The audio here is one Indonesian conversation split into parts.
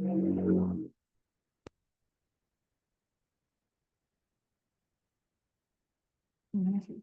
Gimana sih?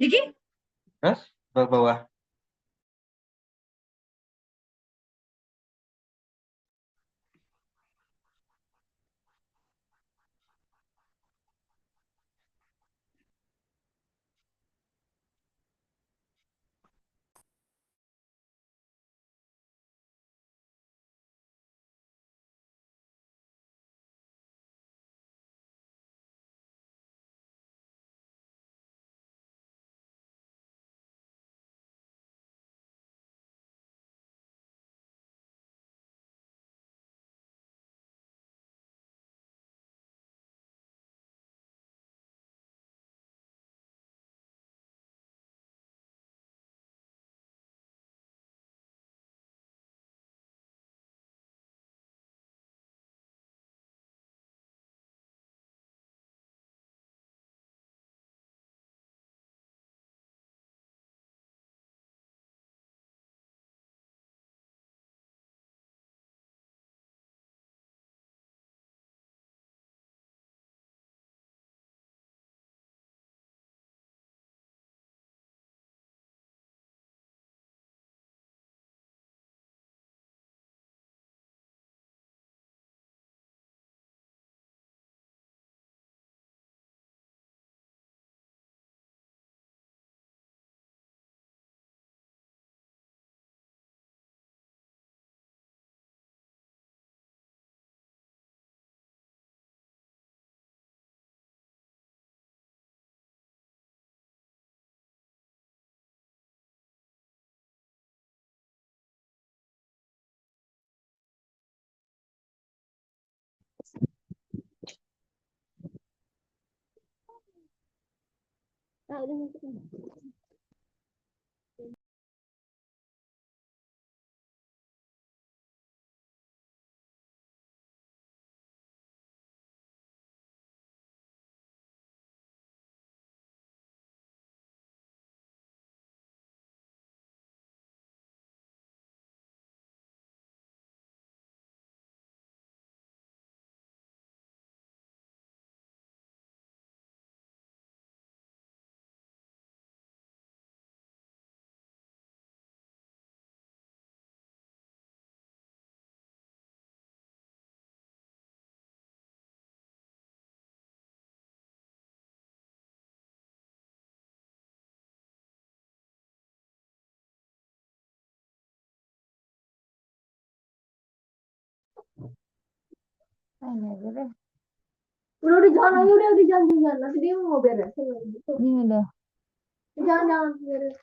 Iki? Terus bawah-bawah. Ini aja deh. Udah jangan aja udah jangan nanti dia mau beresin gitu. Ini udah. Jangan beres.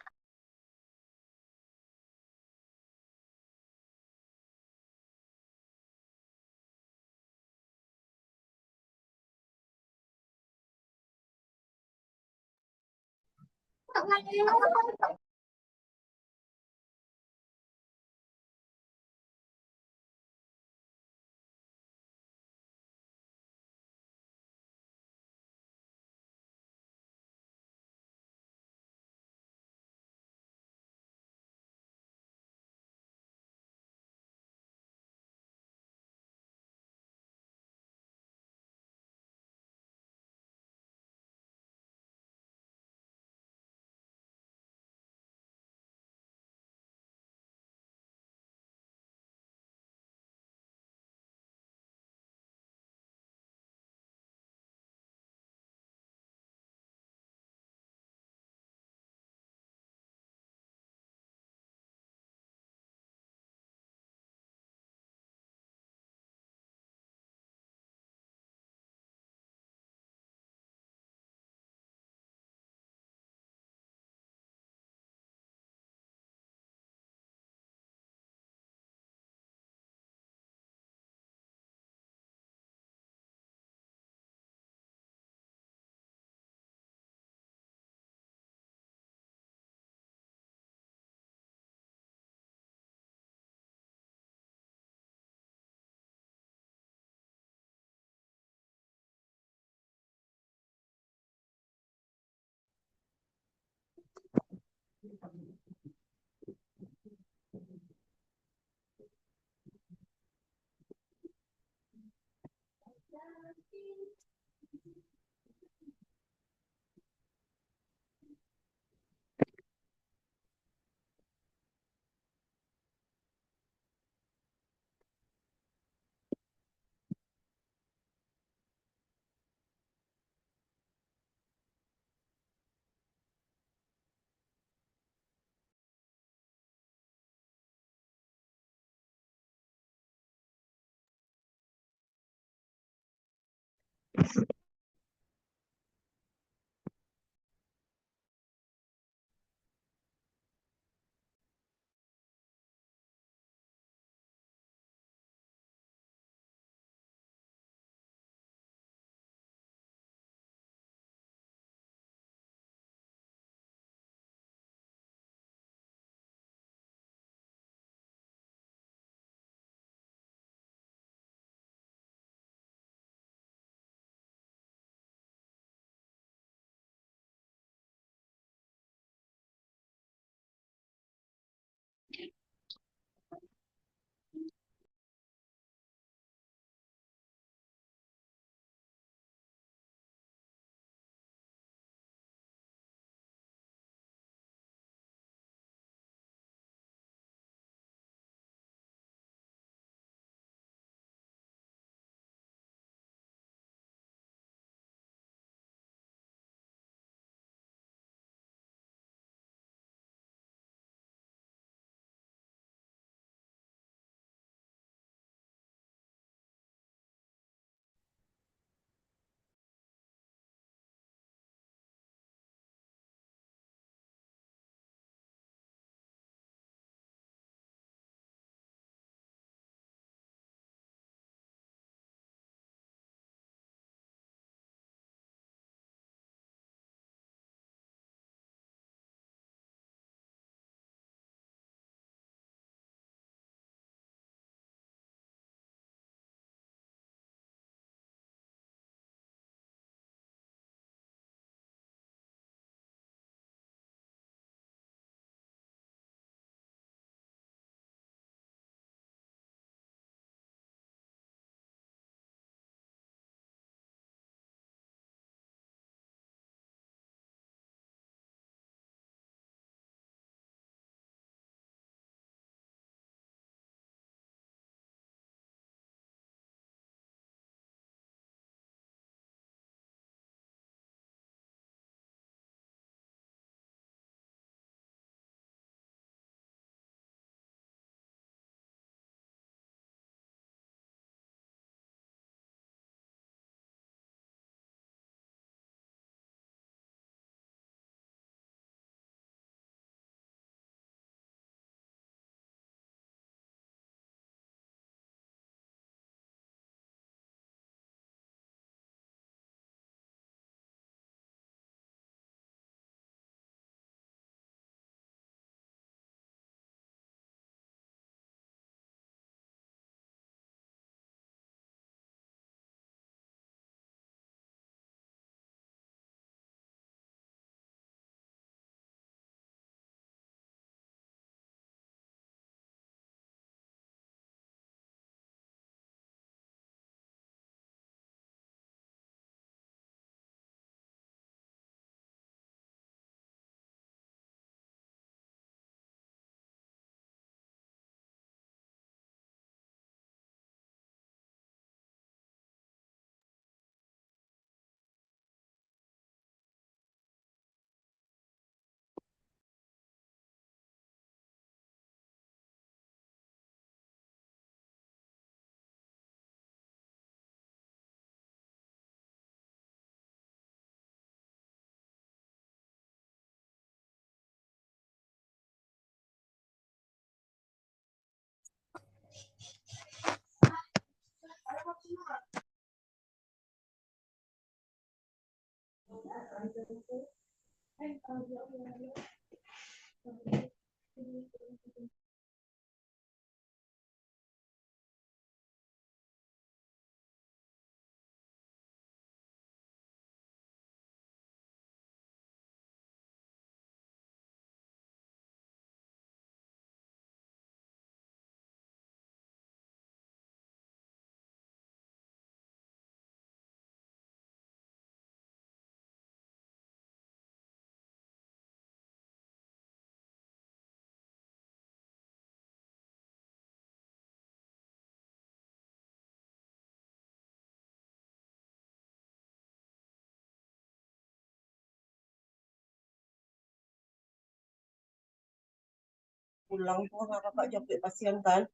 Pulang tuh kan kakak capek pasien kan.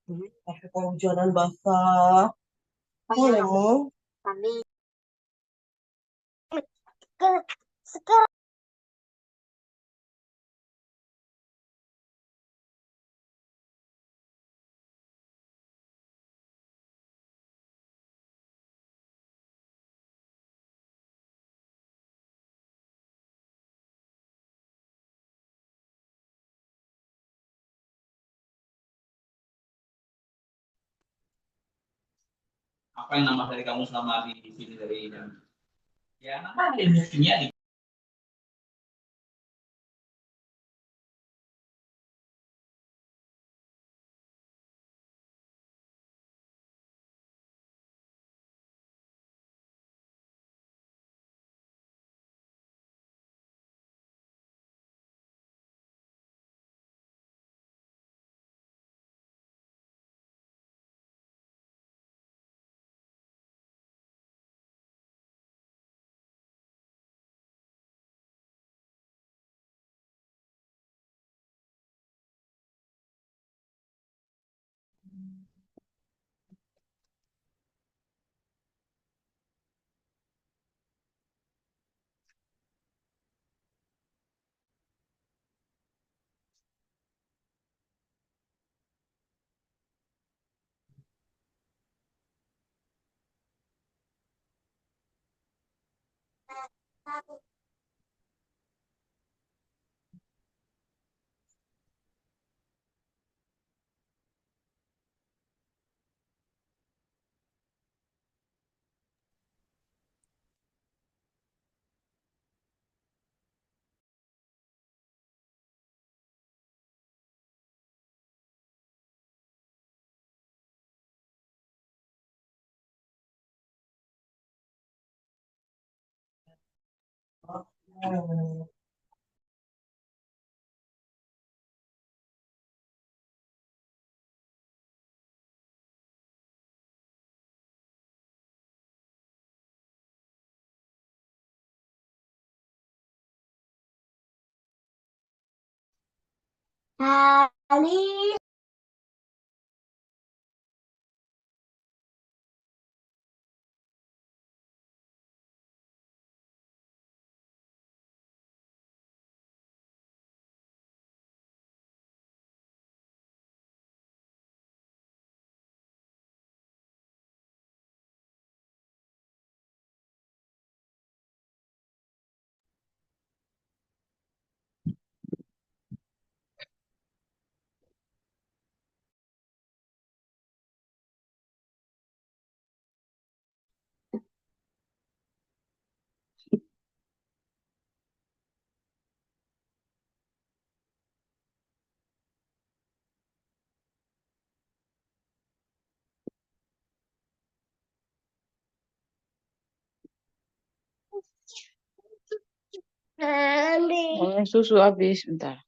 Tapi kehujanan basah. Boleh mau? Apa yang nambah dari kamu selama di sini dari ya nambah ilmu kimia di Ali. Oh, susu habis, bentar.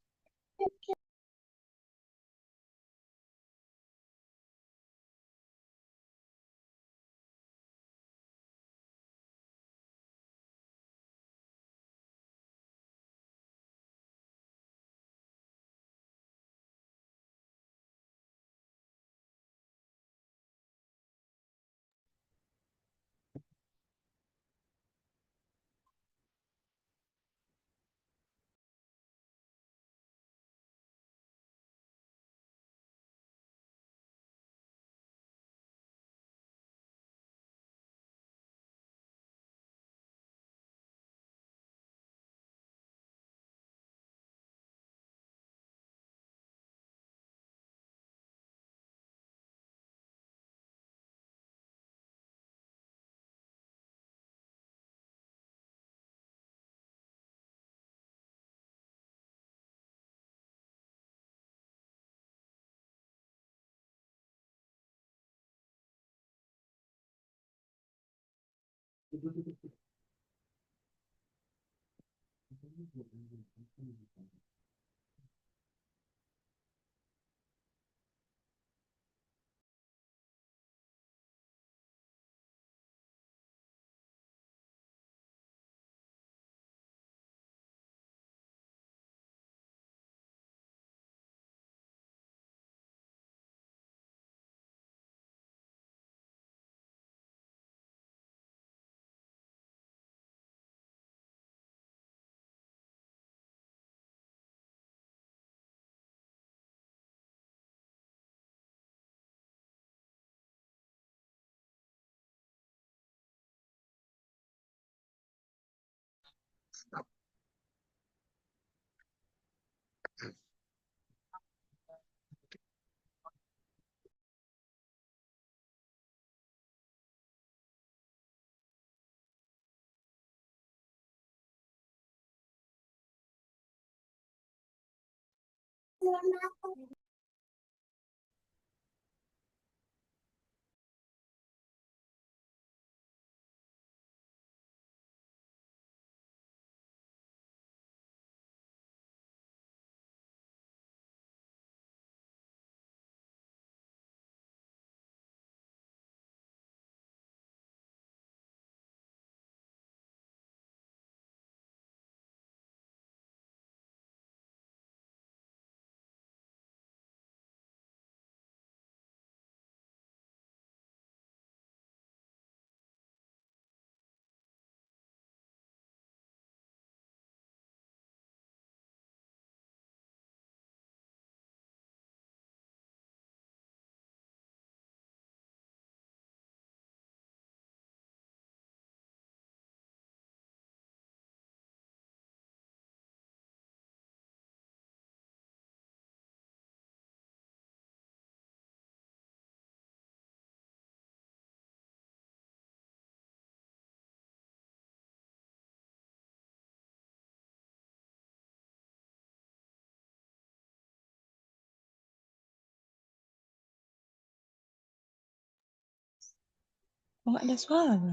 Nggak ada suara.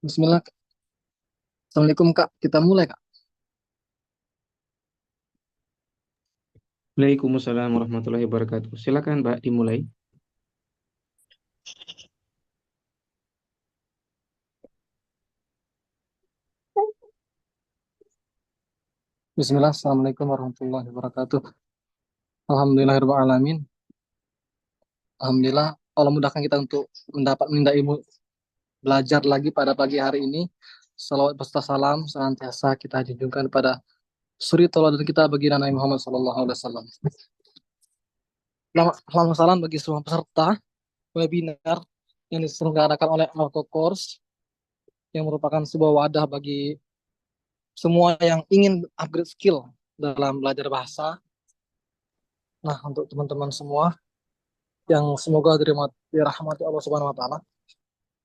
Bismillah. Assalamualaikum Kak. Kita mulai Kak. Waalaikumsalam warahmatullahi wabarakatuh. Silakan Mbak dimulai. Bismillah. Assalamualaikum warahmatullahi wabarakatuh. Alhamdulillahirrahmanirrahim. Alhamdulillah Allah mudahkan kita untuk mendapat minta ilmu belajar lagi pada pagi hari ini. Salawat beserta salam senantiasa kita junjungkan pada suri tauladan kita bagi Nabi Muhammad SAW. Selamat salam bagi semua peserta webinar yang diselenggarakan oleh Alco Course yang merupakan sebuah wadah bagi semua yang ingin upgrade skill dalam belajar bahasa. Nah, untuk teman-teman semua yang semoga dirahmati Allah Subhanahu wa taala.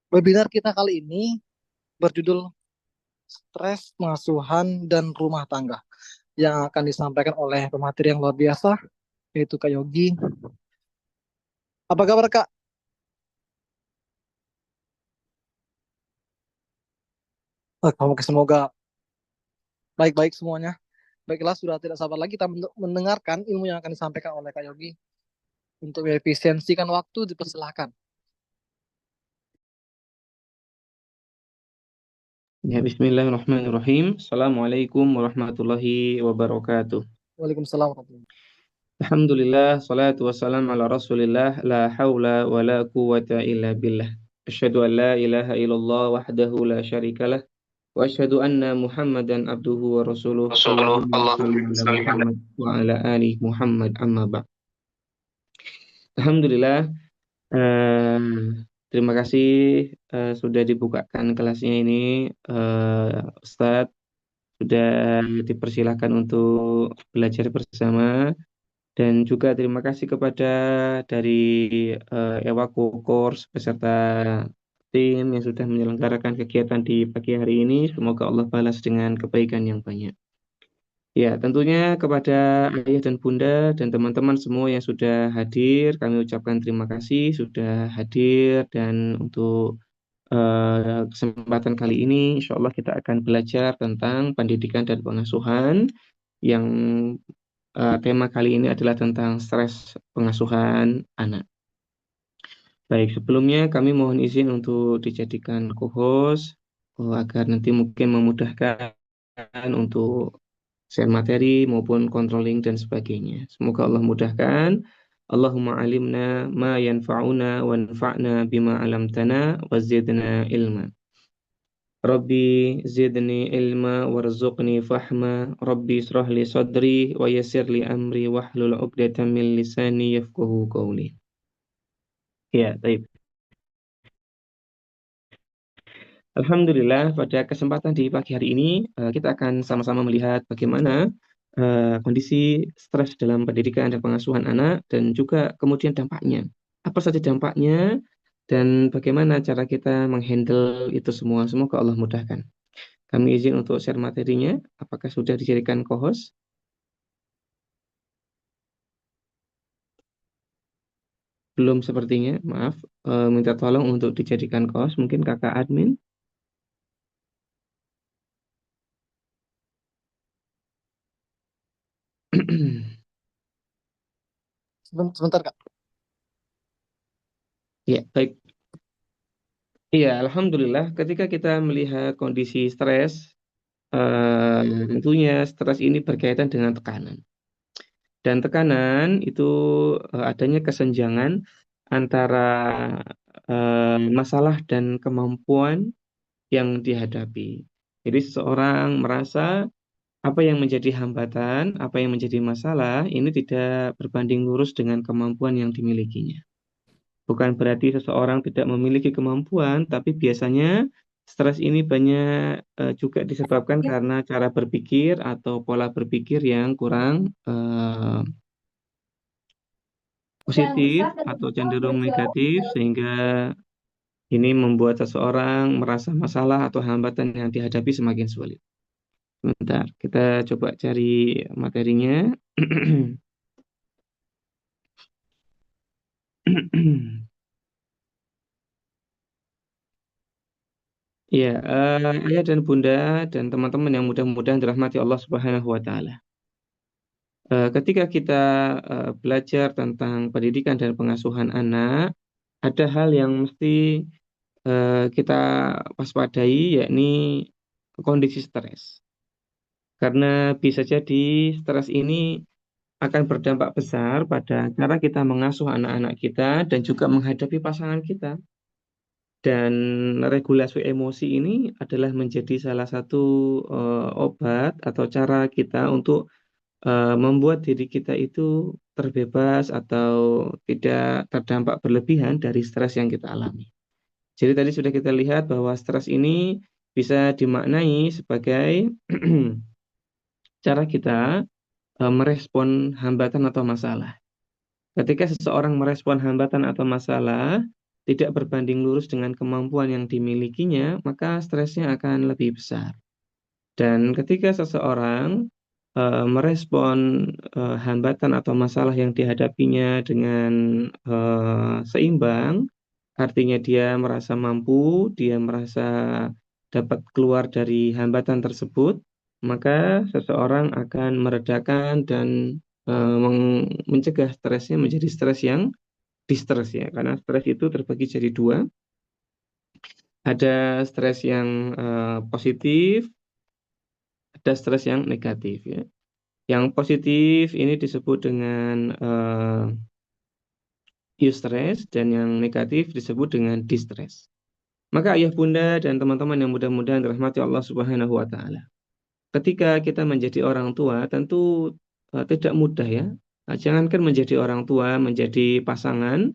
Webinar kita kali ini berjudul Stres Pengasuhan dan Rumah Tangga. yang akan disampaikan oleh pemateri yang luar biasa, yaitu Kak Yogi. Apa kabar Kak? Semoga baik-baik semuanya. Baiklah, sudah tidak sabar lagi kita mendengarkan ilmu yang akan disampaikan oleh Kak Yogi. Untuk efisiensikan waktu, dipersilahkan. Ya, bismillahirrahmanirrahim. Assalamualaikum warahmatullahi wabarakatuh. Waalaikumsalam warahmatullahi Alhamdulillah, salatu wassalam ala rasulillah, la hawla wa la quwata illa billah. Asyhadu an la ilaha illallah wahdahu la syarikalah. Wa asyhadu anna Muhammadan abduhu wa rasuluh. Allahumma salli ala Muhammad wa ala ali Muhammad amma ba'd. Alhamdulillah, eh, terima kasih sudah dibukakan kelasnya ini, Ustadz. Sudah dipersilahkan untuk belajar bersama. Dan juga terima kasih kepada dari Ewako Course beserta tim yang sudah menyelenggarakan kegiatan di pagi hari ini. Semoga Allah balas dengan kebaikan yang banyak. Ya, tentunya kepada ayah dan bunda dan teman-teman semua yang sudah hadir, kami ucapkan terima kasih sudah hadir. Dan untuk kesempatan kali ini, insya Allah kita akan belajar tentang pendidikan dan pengasuhan yang tema kali ini adalah tentang stres pengasuhan anak. Baik, sebelumnya kami mohon izin untuk dijadikan co-host agar nanti mungkin memudahkan untuk share materi maupun controlling dan sebagainya. Semoga Allah mudahkan. Allahumma alimna ma yanfa'una wanfa'na bima alamtana wa zidna ilma. Rabbi zidni ilma warzuqni fahma. Rabbi israh li sadri wa yassir li amri wahlul 'uqdatam min lisani yafqahu qawli. Ya, baik. Alhamdulillah, pada kesempatan di pagi hari ini kita akan sama-sama melihat bagaimana kondisi stres dalam pendidikan dan pengasuhan anak dan juga kemudian dampaknya. Apa saja dampaknya dan bagaimana cara kita menghandle itu semua. Semoga Allah mudahkan. Kami izin untuk share materinya. Apakah sudah dijadikan co-host? Belum sepertinya, maaf. Minta tolong untuk dijadikan co-host. Mungkin kakak admin. Sebentar Kak. Ya, baik. Iya, alhamdulillah. Ketika kita melihat kondisi stres, tentunya stres ini berkaitan dengan tekanan. Dan tekanan itu adanya kesenjangan antara masalah dan kemampuan yang dihadapi. Jadi seseorang merasa apa yang menjadi hambatan, apa yang menjadi masalah, ini tidak berbanding lurus dengan kemampuan yang dimilikinya. Bukan berarti seseorang tidak memiliki kemampuan, tapi biasanya stres ini banyak juga disebabkan karena cara berpikir atau pola berpikir yang kurang positif atau cenderung negatif, sehingga ini membuat seseorang merasa masalah atau hambatan yang dihadapi semakin sulit. Sebentar, kita coba cari materinya. Ya, ayah dan bunda dan teman-teman yang mudah-mudahan dirahmati Allah Subhanahu wa Ta'ala. Ketika kita belajar tentang pendidikan dan pengasuhan anak, ada hal yang mesti kita waspadai, yakni kondisi stres. Karena bisa jadi stres ini akan berdampak besar pada cara kita mengasuh anak-anak kita dan juga menghadapi pasangan kita. Dan regulasi emosi ini adalah menjadi salah satu obat atau cara kita untuk membuat diri kita itu terbebas atau tidak terdampak berlebihan dari stres yang kita alami. Jadi tadi sudah kita lihat bahwa stres ini bisa dimaknai sebagai cara kita merespon hambatan atau masalah. Ketika seseorang merespon hambatan atau masalah tidak berbanding lurus dengan kemampuan yang dimilikinya, maka stresnya akan lebih besar. Dan ketika seseorang merespon hambatan atau masalah yang dihadapinya dengan seimbang, artinya dia merasa mampu, dia merasa dapat keluar dari hambatan tersebut, maka seseorang akan meredakan dan mencegah stresnya menjadi stres yang distress ya, karena stres itu terbagi jadi dua, ada stres yang positif, ada stres yang negatif ya. Yang positif ini disebut dengan eustress dan yang negatif disebut dengan distress. Maka ayah bunda dan teman-teman yang mudah-mudahan dirahmati Allah Subhanahu wa taala. Ketika kita menjadi orang tua tentu tidak mudah ya. Nah, jangankan menjadi orang tua, menjadi pasangan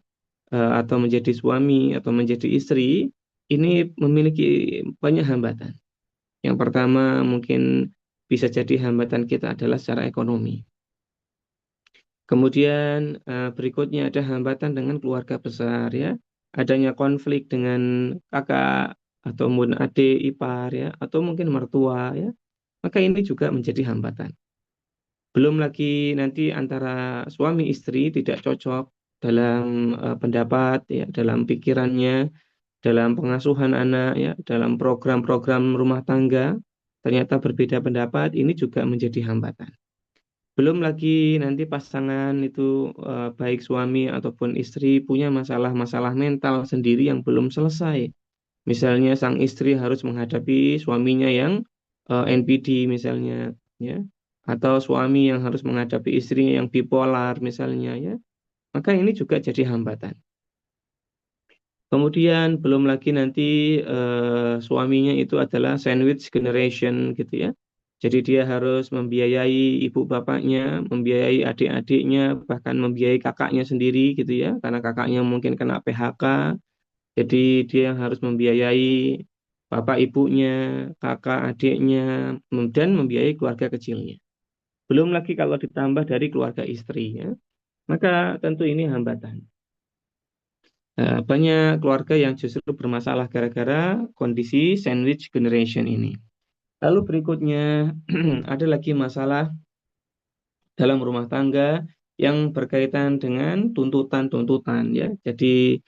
atau menjadi suami atau menjadi istri, ini memiliki banyak hambatan. Yang pertama mungkin bisa jadi hambatan kita adalah secara ekonomi. Kemudian berikutnya ada hambatan dengan keluarga besar ya, adanya konflik dengan kakak atau mungkin adik ipar ya, atau mungkin mertua ya, maka ini juga menjadi hambatan. Belum lagi nanti antara suami istri tidak cocok dalam pendapat ya, dalam pikirannya, dalam pengasuhan anak ya, dalam program-program rumah tangga, ternyata berbeda pendapat, ini juga menjadi hambatan. Belum lagi nanti pasangan itu baik suami ataupun istri punya masalah-masalah mental sendiri yang belum selesai. Misalnya sang istri harus menghadapi suaminya yang NPD misalnya, ya, atau suami yang harus menghadapi istrinya yang bipolar misalnya, ya. Maka ini juga jadi hambatan. Kemudian belum lagi nanti suaminya itu adalah sandwich generation gitu ya. Jadi dia harus membiayai ibu bapaknya, membiayai adik-adiknya, bahkan membiayai kakaknya sendiri gitu ya, karena kakaknya mungkin kena PHK. Jadi dia harus membiayai bapak ibunya, kakak adiknya, dan membiayai keluarga kecilnya. Belum lagi kalau ditambah dari keluarga istrinya, maka tentu ini hambatan. Banyak keluarga yang justru bermasalah gara-gara kondisi sandwich generation ini. Lalu berikutnya ada lagi masalah dalam rumah tangga yang berkaitan dengan tuntutan-tuntutan ya. Jadi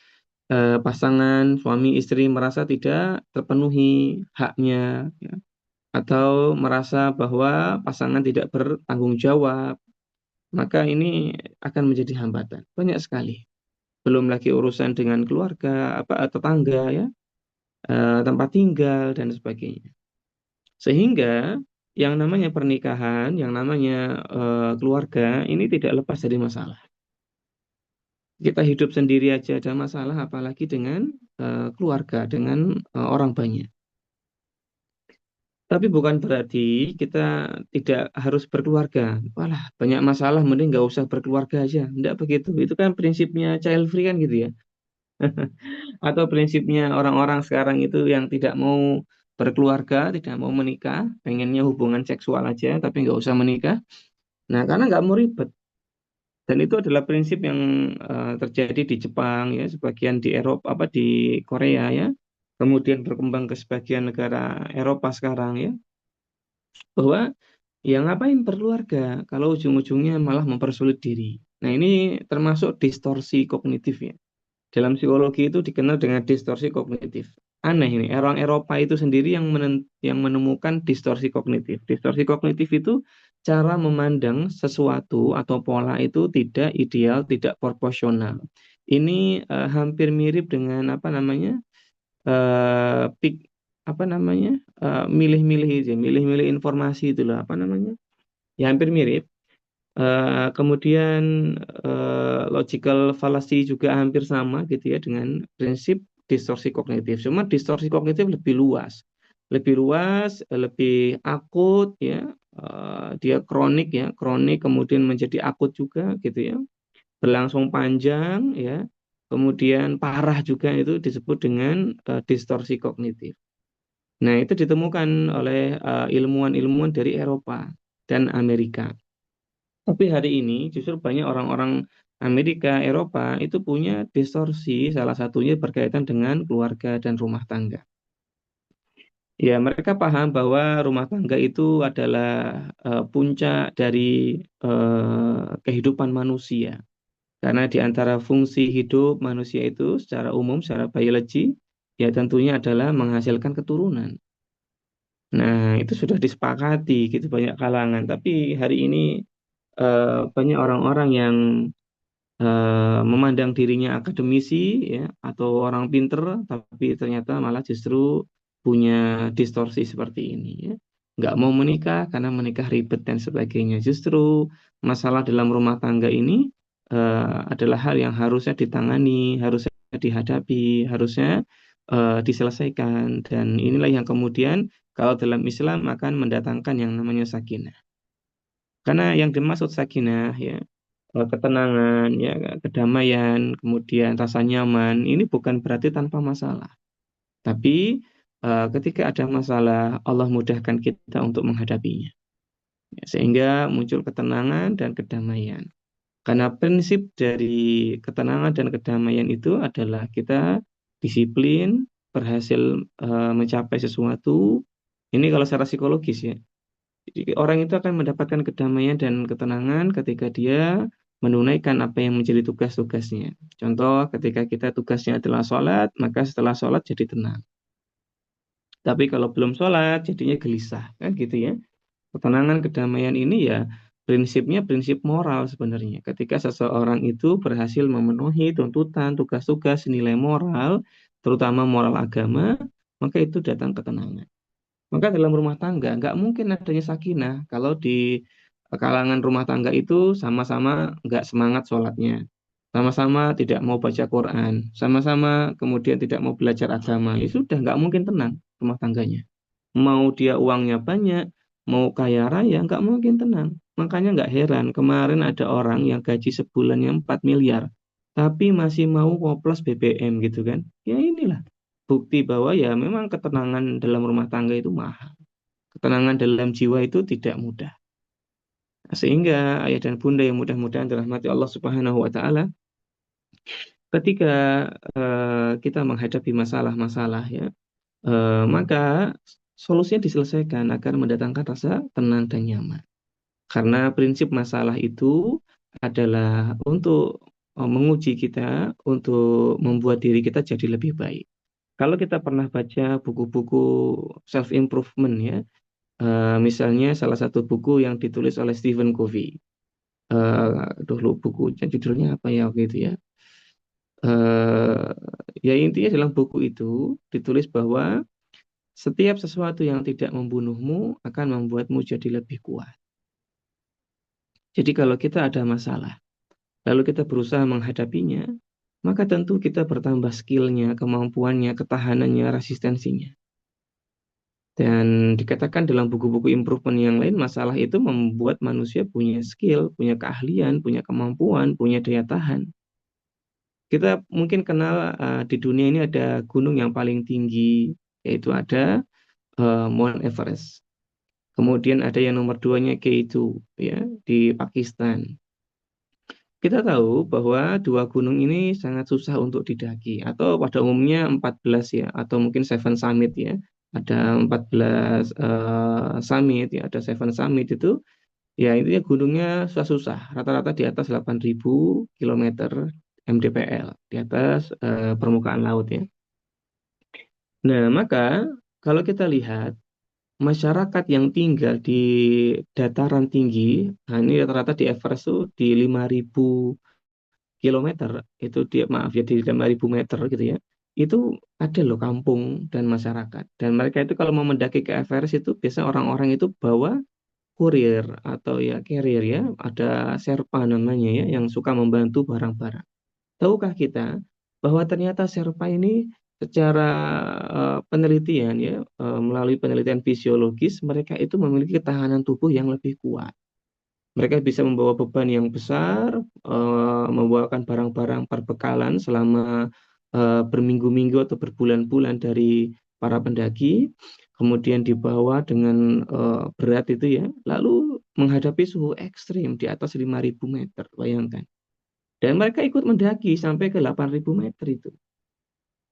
pasangan suami istri merasa tidak terpenuhi haknya ya, atau merasa bahwa pasangan tidak bertanggung jawab, maka ini akan menjadi hambatan. Banyak sekali. Belum lagi urusan dengan keluarga, tetangga ya, tempat tinggal dan sebagainya. Sehingga yang namanya pernikahan, yang namanya keluarga ini tidak lepas dari masalah. Kita hidup sendiri aja ada masalah, apalagi dengan keluarga, dengan orang banyak. Tapi bukan berarti kita tidak harus berkeluarga. Walah, banyak masalah, mending nggak usah berkeluarga aja. Tidak begitu. Itu kan prinsipnya child free kan gitu ya. Atau prinsipnya orang-orang sekarang itu yang tidak mau berkeluarga, tidak mau menikah, pengennya hubungan seksual aja, tapi nggak usah menikah. Nah, karena nggak mau ribet. Dan itu adalah prinsip yang terjadi di Jepang ya, sebagian di Eropa, di Korea ya, kemudian berkembang ke sebagian negara Eropa sekarang ya, bahwa ya ngapain berkeluarga kalau ujung-ujungnya malah mempersulit diri. Nah, ini termasuk distorsi kognitif ya. Dalam psikologi itu dikenal dengan distorsi kognitif. Aneh ini, orang Eropa itu sendiri yang menemukan distorsi kognitif. Distorsi kognitif itu cara memandang sesuatu atau pola itu tidak ideal, tidak proporsional. Ini hampir mirip dengan milih-milih informasi itulah ya hampir mirip. Kemudian logical fallacy juga hampir sama gitu ya dengan prinsip distorsi kognitif. Cuma distorsi kognitif lebih luas, lebih akut ya. Dia kronik ya, kronik kemudian menjadi akut juga gitu ya, berlangsung panjang ya. Kemudian parah juga itu disebut dengan distorsi kognitif. Nah, itu ditemukan oleh ilmuwan-ilmuwan dari Eropa dan Amerika. Tapi hari ini justru banyak orang-orang Amerika, Eropa itu punya distorsi, salah satunya berkaitan dengan keluarga dan rumah tangga. Ya, mereka paham bahwa rumah tangga itu adalah puncak dari kehidupan manusia. Karena di antara fungsi hidup manusia itu secara umum, secara biologi, ya tentunya adalah menghasilkan keturunan. Nah, itu sudah disepakati gitu banyak kalangan. Tapi hari ini banyak orang-orang yang memandang dirinya akademisi ya atau orang pinter, tapi ternyata malah justru punya distorsi seperti ini ya. Nggak mau menikah karena menikah ribet dan sebagainya. Justru masalah dalam rumah tangga ini adalah hal yang harusnya ditangani, harusnya dihadapi, harusnya diselesaikan. Dan inilah yang kemudian kalau dalam Islam akan mendatangkan yang namanya sakinah. Karena yang dimaksud sakinah ya ketenangan, ya, kedamaian, kemudian rasa nyaman, ini bukan berarti tanpa masalah. Tapi ketika ada masalah, Allah mudahkan kita untuk menghadapinya. Ya, sehingga muncul ketenangan dan kedamaian. Karena prinsip dari ketenangan dan kedamaian itu adalah kita disiplin, berhasil mencapai sesuatu. Ini kalau secara psikologis ya. Jadi orang itu akan mendapatkan kedamaian dan ketenangan ketika dia menunaikan apa yang menjadi tugas-tugasnya. Contoh, ketika kita tugasnya adalah sholat, maka setelah sholat jadi tenang. Tapi kalau belum sholat, jadinya gelisah. Kan gitu ya. Ketenangan, kedamaian ini ya prinsipnya prinsip moral sebenarnya. Ketika seseorang itu berhasil memenuhi tuntutan, tugas-tugas, nilai moral, terutama moral agama, maka itu datang ketenangan. Maka dalam rumah tangga nggak mungkin adanya sakinah kalau di kalangan rumah tangga itu sama-sama nggak semangat sholatnya, sama-sama tidak mau baca Quran, sama-sama kemudian tidak mau belajar agama. Itu sudah nggak mungkin tenang rumah tangganya. Mau dia uangnya banyak, mau kaya raya, nggak mungkin tenang. Makanya nggak heran kemarin ada orang yang gaji sebulannya 4 miliar, tapi masih mau koplos BBM gitu kan. Ya inilah bukti bahwa ya memang ketenangan dalam rumah tangga itu mahal. Ketenangan dalam jiwa itu tidak mudah. Sehingga ayah dan bunda yang mudah-mudahan dirahmati Allah Subhanahu wa taala, ketika kita menghadapi masalah-masalah ya, maka solusinya diselesaikan agar mendatangkan rasa tenang dan nyaman. Karena prinsip masalah itu adalah untuk menguji kita, untuk membuat diri kita jadi lebih baik. Kalau kita pernah baca buku-buku self improvement ya, misalnya salah satu buku yang ditulis oleh Stephen Covey, dulu bukunya judulnya apa ya gitu ya, eh ya intinya dalam buku itu ditulis bahwa setiap sesuatu yang tidak membunuhmu akan membuatmu jadi lebih kuat. Jadi kalau kita ada masalah, lalu kita berusaha menghadapinya, maka tentu kita bertambah skillnya, kemampuannya, ketahanannya, resistensinya. Dan dikatakan dalam buku-buku improvement yang lain, masalah itu membuat manusia punya skill, punya keahlian, punya kemampuan, punya daya tahan. Kita mungkin kenal di dunia ini ada gunung yang paling tinggi, yaitu ada Mount Everest. Kemudian ada yang nomor 2-nya K2 ya di Pakistan. Kita tahu bahwa dua gunung ini sangat susah untuk didaki atau pada umumnya 14 ya atau mungkin Seven Summit ya. Ada 14 summit ya, ada Seven Summit itu ya intinya gunungnya susah-susah. Rata-rata di atas 8.000 km mdpl di atas permukaan laut ya. Nah, maka kalau kita lihat masyarakat yang tinggal di dataran tinggi, nah ini rata-rata di Everest itu di 5.000 kilometer, itu dia maaf ya di 5.000 meter gitu ya. Itu ada loh kampung dan masyarakat. Dan mereka itu kalau mau mendaki ke Everest itu biasa orang-orang itu bawa kurir atau ya carrier ya, ada Sherpa namanya ya yang suka membantu barang-barang. Tahukah kita bahwa ternyata Sherpa ini secara penelitian ya, melalui penelitian fisiologis, mereka itu memiliki ketahanan tubuh yang lebih kuat. Mereka bisa membawa beban yang besar, membawakan barang-barang perbekalan selama berminggu-minggu atau berbulan-bulan dari para pendaki, kemudian dibawa dengan berat itu ya, lalu menghadapi suhu ekstrim di atas 5.000 meter, bayangkan. Dan mereka ikut mendaki sampai ke 8.000 meter itu,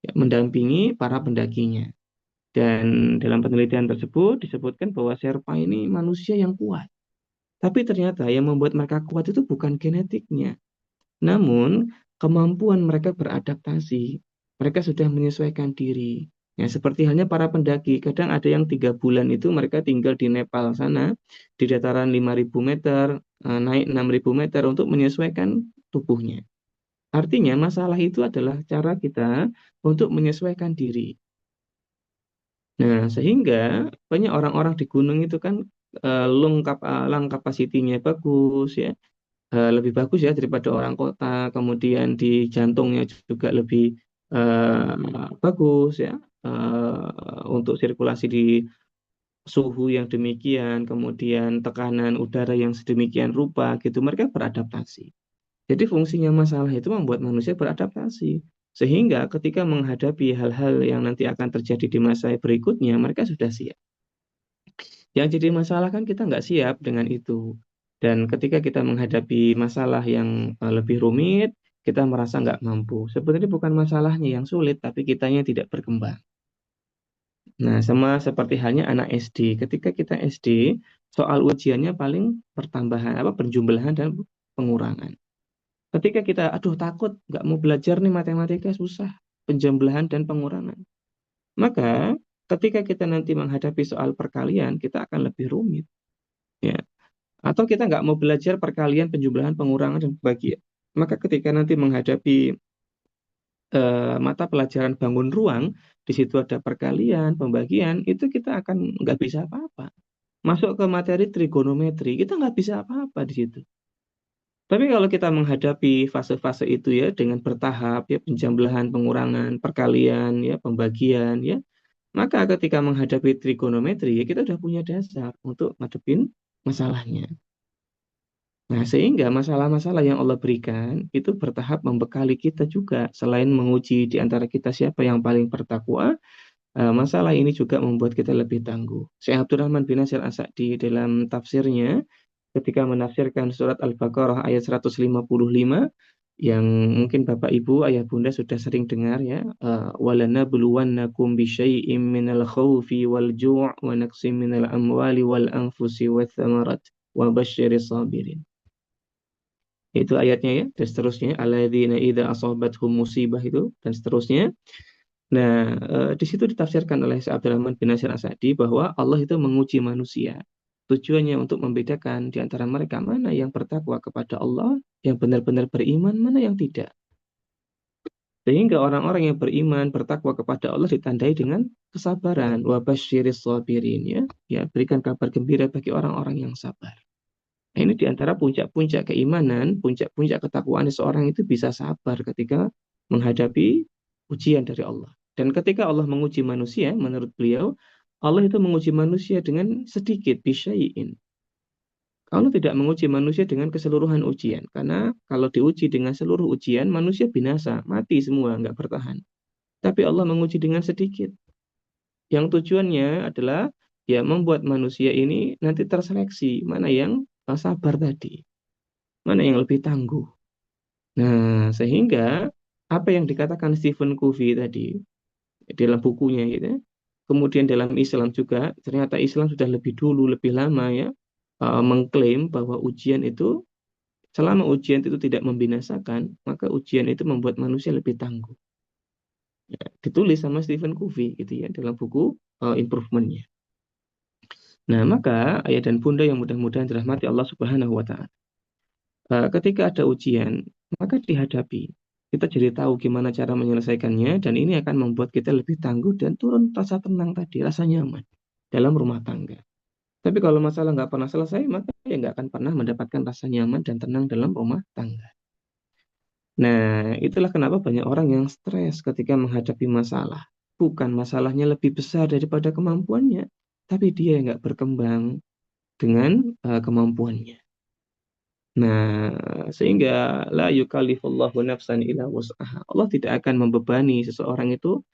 ya, mendampingi para pendakinya. Dan dalam penelitian tersebut disebutkan bahwa Sherpa ini manusia yang kuat. Tapi ternyata yang membuat mereka kuat itu bukan genetiknya, namun kemampuan mereka beradaptasi. Mereka sudah menyesuaikan diri. Ya, seperti halnya para pendaki, kadang ada yang 3 bulan itu mereka tinggal di Nepal sana, di dataran 5.000 meter, naik 6.000 meter untuk menyesuaikan tubuhnya. Artinya masalah itu adalah cara kita untuk menyesuaikan diri. Nah, sehingga banyak orang-orang di gunung itu kan lung capacity-nya bagus ya, lebih bagus ya daripada orang kota, kemudian di jantungnya juga lebih bagus ya, untuk sirkulasi di suhu yang demikian, kemudian tekanan udara yang sedemikian rupa gitu, mereka beradaptasi. Jadi fungsinya masalah itu membuat manusia beradaptasi. Sehingga ketika menghadapi hal-hal yang nanti akan terjadi di masa berikutnya, mereka sudah siap. Yang jadi masalah kan kita nggak siap dengan itu. Dan ketika kita menghadapi masalah yang lebih rumit, kita merasa nggak mampu. Sebenarnya bukan masalahnya yang sulit, tapi kitanya tidak berkembang. Nah, sama seperti halnya anak SD. Ketika kita SD, soal ujiannya paling pertambahan, penjumlahan dan pengurangan. Ketika kita, aduh takut, nggak mau belajar nih matematika, susah, penjumlahan dan pengurangan. Maka ketika kita nanti menghadapi soal perkalian, kita akan lebih rumit. Ya. Atau kita nggak mau belajar perkalian, penjumlahan, pengurangan, dan pembagian. Maka ketika nanti menghadapi mata pelajaran bangun ruang, di situ ada perkalian, pembagian, itu kita akan nggak bisa apa-apa. Masuk ke materi trigonometri, kita nggak bisa apa-apa di situ. Tapi kalau kita menghadapi fase-fase itu ya dengan bertahap ya, penjumlahan, pengurangan, perkalian ya, pembagian ya, maka ketika menghadapi trigonometri ya kita udah punya dasar untuk ngadepin masalahnya. Nah, sehingga masalah-masalah yang Allah berikan itu bertahap membekali kita juga. Selain menguji di antara kita siapa yang paling bertakwa, masalah ini juga membuat kita lebih tangguh. Syekh Abdurrahman bin Nasir As-Sa'di dalam tafsirnya ketika menafsirkan surat Al-Baqarah ayat 155 yang mungkin Bapak Ibu, Ayah Bunda sudah sering dengar ya, walanabluwannakum bisyai'im minal khawfi wal ju' wa naqsim minal amwali wal anfusi wath thamarat wa basyiris sabirin. Itu ayatnya ya, dan seterusnya alladzina idza asabathum musibah itu dan seterusnya. Nah, di situ ditafsirkan oleh Syekh Abdurrahman bin Nasir As-Sa'di bahwa Allah itu menguji manusia. Tujuannya untuk membedakan di antara mereka mana yang bertakwa kepada Allah, yang benar-benar beriman, mana yang tidak. Sehingga orang-orang yang beriman, bertakwa kepada Allah ditandai dengan kesabaran. Wa basyiris sabirin ya. Ya, berikan kabar gembira bagi orang-orang yang sabar. Nah, ini di antara puncak-puncak keimanan, puncak-puncak ketakwaan seseorang itu bisa sabar ketika menghadapi ujian dari Allah. Dan ketika Allah menguji manusia, menurut beliau, Allah itu menguji manusia dengan sedikit, bisyai'in. Allah tidak menguji manusia dengan keseluruhan ujian. Karena kalau diuji dengan seluruh ujian, manusia binasa, mati semua, nggak bertahan. Tapi Allah menguji dengan sedikit. Yang tujuannya adalah ya membuat manusia ini nanti terseleksi, mana yang sabar tadi, mana yang lebih tangguh. Nah, sehingga apa yang dikatakan Stephen Covey tadi dalam bukunya gitu, kemudian dalam Islam juga, ternyata Islam sudah lebih dulu, lebih lama ya, mengklaim bahwa ujian itu, selama ujian itu tidak membinasakan, maka ujian itu membuat manusia lebih tangguh. Ya, ditulis sama Stephen Covey gitu ya dalam buku Improvement-nya. Nah, maka ayah dan bunda yang mudah-mudahan dirahmati Allah Subhanahu wa Ta'ala, ketika ada ujian, maka dihadapi. Kita jadi tahu gimana cara menyelesaikannya, dan ini akan membuat kita lebih tangguh dan turun rasa tenang tadi, rasa nyaman dalam rumah tangga. Tapi kalau masalah nggak pernah selesai, maka ya nggak akan pernah mendapatkan rasa nyaman dan tenang dalam rumah tangga. Nah, itulah kenapa banyak orang yang stres ketika menghadapi masalah. Bukan masalahnya lebih besar daripada kemampuannya, tapi dia yang nggak berkembang dengan kemampuannya. Nah, sehingga la yukallifullahu nafsan illa wus'aha. Allah tidak akan membebani seseorang itu